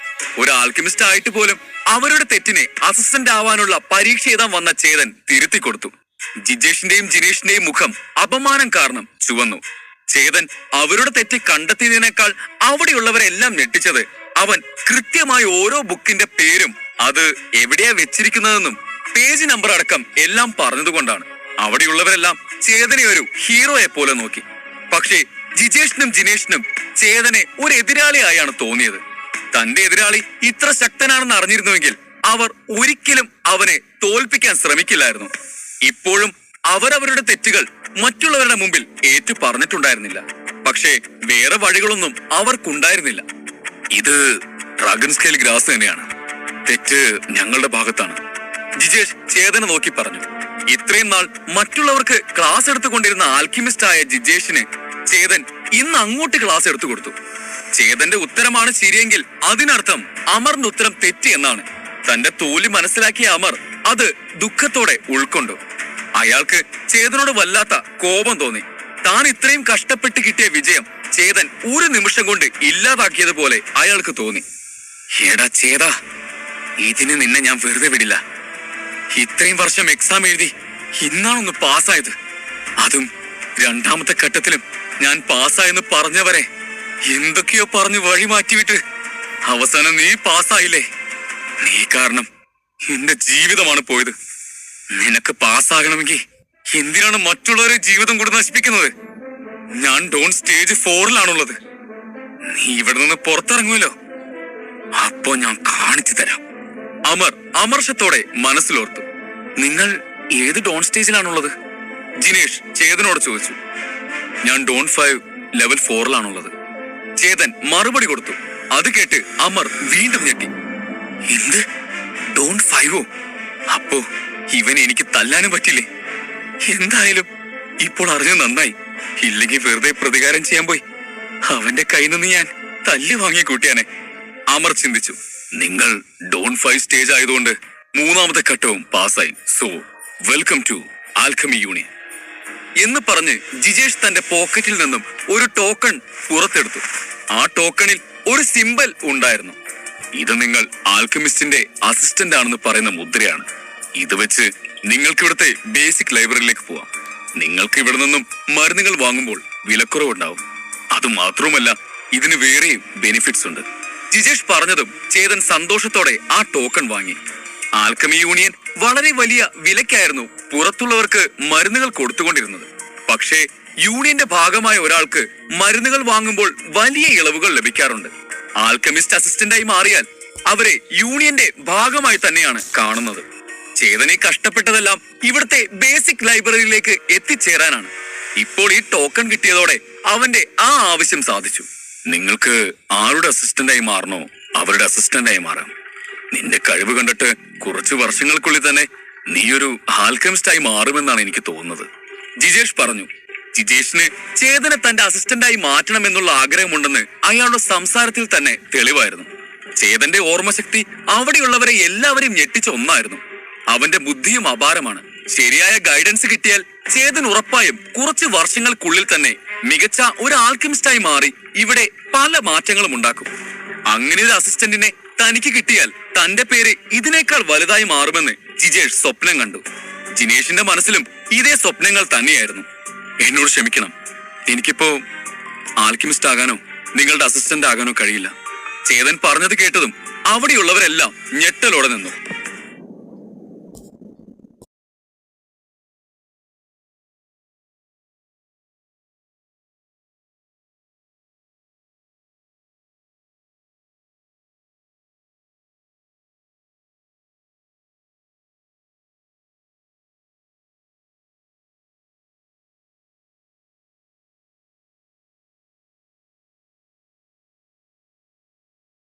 Speaker 2: ഒരു ആൽക്കെമിസ്റ്റ് ആയിട്ട് പോലും അവരുടെ തെറ്റിനെ അസിസ്റ്റന്റ് ആവാനുള്ള പരീക്ഷ എഴുതാൻ വന്ന ചേതൻ തിരുത്തി കൊടുത്തു. ജിജേഷിന്റെയും ജിനേഷിന്റെയും മുഖം അപമാനം കാരണം ചുവന്നു. ചേതൻ അവരുടെ തെറ്റ് കണ്ടെത്തിയതിനേക്കാൾ അവിടെയുള്ളവരെല്ലാം ഞെട്ടിച്ചത് അവൻ കൃത്യമായി ഓരോ ബുക്കിന്റെ പേരും അത് എവിടെയാ വെച്ചിരിക്കുന്നതെന്നും പേജ് നമ്പർ അടക്കം എല്ലാം പറഞ്ഞതുകൊണ്ടാണ്. അവിടെയുള്ളവരെല്ലാം ചേതനെ ഒരു ഹീറോയെ പോലെ നോക്കി. പക്ഷേ ജിജേഷിനും ജിനേഷിനും ചേതനെ ഒരു എതിരാളിയായാണ് തോന്നിയത്. തന്റെ എതിരാളി ഇത്ര ശക്തനാണെന്ന് അറിഞ്ഞിരുന്നുവെങ്കിൽ അവർ ഒരിക്കലും അവനെ തോൽപ്പിക്കാൻ ശ്രമിക്കില്ലായിരുന്നു. ഇപ്പോഴും അവരവരുടെ തെറ്റുകൾ മറ്റുള്ളവരുടെ മുമ്പിൽ ഏറ്റു പറഞ്ഞിട്ടുണ്ടായിരുന്നില്ല. പക്ഷേ വേറെ വഴികളൊന്നും അവർക്കുണ്ടായിരുന്നില്ല. ഇത് ഡ്രാഗൺ സ്കെയിൽ ഗ്രാസ് തന്നെയാണ്. തെറ്റ് ഞങ്ങളുടെ ഭാഗത്താണ്, ജിജേഷ് ചേതനെ നോക്കി പറഞ്ഞു. ഇത്രയും നാൾ മറ്റുള്ളവർക്ക് ക്ലാസ് എടുത്തുകൊണ്ടിരുന്ന ആൽക്കിമിസ്റ്റ് ആയ ജിജേഷിന് ചേതൻ ഇന്ന് അങ്ങോട്ട് ക്ലാസ് എടുത്തു കൊടുത്തു. ചേതന്റെ ഉത്തരമാണ് ശരിയെങ്കിൽ അതിനർത്ഥം അമറിന്റെ ഉത്തരം തെറ്റി എന്നാണ്. തന്റെ തോൽവി മനസ്സിലാക്കിയ അമർ അത് ദുഃഖത്തോടെ ഉൾക്കൊണ്ടു. അയാൾക്ക് ചേതനോട് വല്ലാത്ത കോപം തോന്നി. താൻ ഇത്രയും കഷ്ടപ്പെട്ട് കിട്ടിയ വിജയം ചേതൻ ഒരു നിമിഷം കൊണ്ട് ഇല്ലാതാക്കിയതുപോലെ അയാൾക്ക് തോന്നി. എടാ ചേതാ, ഇതിന് നിന്നെ ഞാൻ വെറുതെ വിടില്ല. ഇത്രയും വർഷം എക്സാം എഴുതി ഇന്നാണൊന്ന് പാസ്സായത്. അതും രണ്ടാമത്തെ ഘട്ടത്തിലും ഞാൻ പാസ്സായെന്ന് പറഞ്ഞവരെ എന്തൊക്കെയോ പറഞ്ഞ് വഴി മാറ്റിവിട്ട് അവസാനം നീ പാസ്സായില്ലേ. നീ കാരണം എന്റെ ജീവിതമാണ് പോയത്. നിനക്ക് പാസ്സാകണമെങ്കിൽ എന്തിനാണ് മറ്റുള്ളവരെ ജീവിതം കൂടെ നശിപ്പിക്കുന്നത്? ഞാൻ ഡോൺ സ്റ്റേജ് 4-ലാണുള്ളത്. നീ ഇവിടെ നിന്ന് പുറത്തിറങ്ങുമല്ലോ, അപ്പോ ഞാൻ കാണിച്ചു തരാം. അമർ അമർഷത്തോടെ മനസ്സിലോർത്തു. നിങ്ങൾ ഏത് ഡോൺ സ്റ്റേജിലാണുള്ളത്? ജിനേഷ് ചേതനോട് ചോദിച്ചു. ഞാൻ ഡോൺ 5 ലെവൽ 4-ലാണുള്ളത്. ചേതൻ മറുപടി കൊടുത്തു. അത് കേട്ട് അമർ വീണ്ടും ഞെട്ടി. എന്ത്, ഡോൺ 5-ഓ? അപ്പോ ഇവൻ എനിക്ക് തല്ലാനും പറ്റില്ലേ? എന്തായാലും ഇപ്പോൾ അറിഞ്ഞു നന്നായി. ഇല്ലെങ്കിൽ വെറുതെ പ്രതികാരം ചെയ്യാൻ പോയി അവന്റെ കയ്യിൽ നിന്ന് ഞാൻ തല്ല് വാങ്ങി കൂട്ടിയാനെ, അമർ ചിന്തിച്ചു. നിങ്ങൾ ഡോൺ 5 സ്റ്റേജ് ആയതുകൊണ്ട് മൂന്നാമത്തെ ഘട്ടവും പാസ്സായി. So welcome to alchemy union എന്ന് പറഞ്ഞ് ജിജേഷ് തന്റെ പോക്കറ്റിൽ നിന്നും ഒരു ടോക്കൺ പുറത്തെടുത്തു. ആ ടോക്കണിൽ ഒരു സിമ്പൽ ഉണ്ടായിരുന്നു. ഇത് നിങ്ങൾ ആൽക്കമിസ്റ്റിന്റെ അസിസ്റ്റന്റ് ആണെന്ന് പറയുന്ന മുദ്രയാണ്. ഇത് വെച്ച് നിങ്ങൾക്ക് ഇവിടുത്തെ ബേസിക് ലൈബ്രറിയിലേക്ക് പോവാം. നിങ്ങൾക്ക് ഇവിടെ നിന്നും മരുന്നുകൾ വാങ്ങുമ്പോൾ വിലക്കുറവുണ്ടാവും. അത് മാത്രവുമല്ല, ഇതിന് വേറെയും ബെനിഫിറ്റ്സ് ഉണ്ട്. ജിജേഷ് പറഞ്ഞതും ചേതൻ സന്തോഷത്തോടെ ആ ടോക്കൺ വാങ്ങി. ആൽക്കമി യൂണിയൻ വളരെ വലിയ വിലയ്ക്കായിരുന്നു പുറത്തുള്ളവർക്ക് മരുന്നുകൾ കൊടുത്തുകൊണ്ടിരുന്നത്. പക്ഷേ യൂണിയന്റെ ഭാഗമായ ഒരാൾക്ക് മരുന്നുകൾ വാങ്ങുമ്പോൾ വലിയ ഇളവുകൾ ലഭിക്കാറുണ്ട്. ആൽക്കമിസ്റ്റ് അസിസ്റ്റന്റായി മാറിയാൽ അവരെ യൂണിയന്റെ ഭാഗമായി തന്നെയാണ് കാണുന്നത്. ചേതനെ കഷ്ടപ്പെട്ടതെല്ലാം ഇവിടുത്തെ ബേസിക് ലൈബ്രറിയിലേക്ക് എത്തിച്ചേരാനാണ്. ഇപ്പോൾ ഈ ടോക്കൺ കിട്ടിയതോടെ അവന്റെ ആ ആവശ്യം സാധിച്ചു. നിങ്ങൾക്ക് ആരുടെ അസിസ്റ്റന്റായി മാറണോ അവരുടെ അസിസ്റ്റന്റായി മാറാം. നിന്റെ കഴിവ് കണ്ടിട്ട് കുറച്ചു വർഷങ്ങൾക്കുള്ളിൽ തന്നെ നീ ഒരു ആൽക്കമിസ്റ്റായി മാറുമെന്നാണ് എനിക്ക് തോന്നുന്നത്, ജിജേഷ് പറഞ്ഞു. ജിജേഷിന് ചേതനെ തന്റെ അസിസ്റ്റന്റായി മാറ്റണമെന്നുള്ള ആഗ്രഹമുണ്ടെന്ന് അയാളുടെ സംസാരത്തിൽ തന്നെ തെളിവായിരുന്നു. ചേതന്റെ ഓർമ്മശക്തി അവിടെയുള്ളവരെ എല്ലാവരെയും ഞെട്ടിച്ച ഒന്നായിരുന്നു. അവന്റെ ബുദ്ധിയും അപാരമാണ്. ശരിയായ ഗൈഡൻസ് കിട്ടിയാൽ ചേതൻ ഉറപ്പായും കുറച്ച് വർഷങ്ങൾക്കുള്ളിൽ തന്നെ മികച്ച ഒരു ആൽക്കമിസ്റ്റായി മാറി ഇവിടെ പല മാറ്റങ്ങളും ഉണ്ടാക്കും. അങ്ങനെ ഒരു അസിസ്റ്റന്റിനെ തനിക്ക് കിട്ടിയാൽ തന്റെ പേര് ഇതിനേക്കാൾ വലുതായി മാറുമെന്ന് ജിജേഷ് സ്വപ്നം കണ്ടു. ജിനേഷിന്റെ മനസ്സിലും ഇതേ സ്വപ്നങ്ങൾ തന്നെയായിരുന്നു. എന്നോട് ക്ഷമിക്കണം, എനിക്കിപ്പോ ആൽക്കമിസ്റ്റ് ആകാനോ നിങ്ങളുടെ അസിസ്റ്റന്റ് ആകാനോ കഴിയില്ല. ചേതൻ പറഞ്ഞത് കേട്ടതും അവിടെയുള്ളവരെല്ലാം ഞെട്ടലോടെ നിന്നു.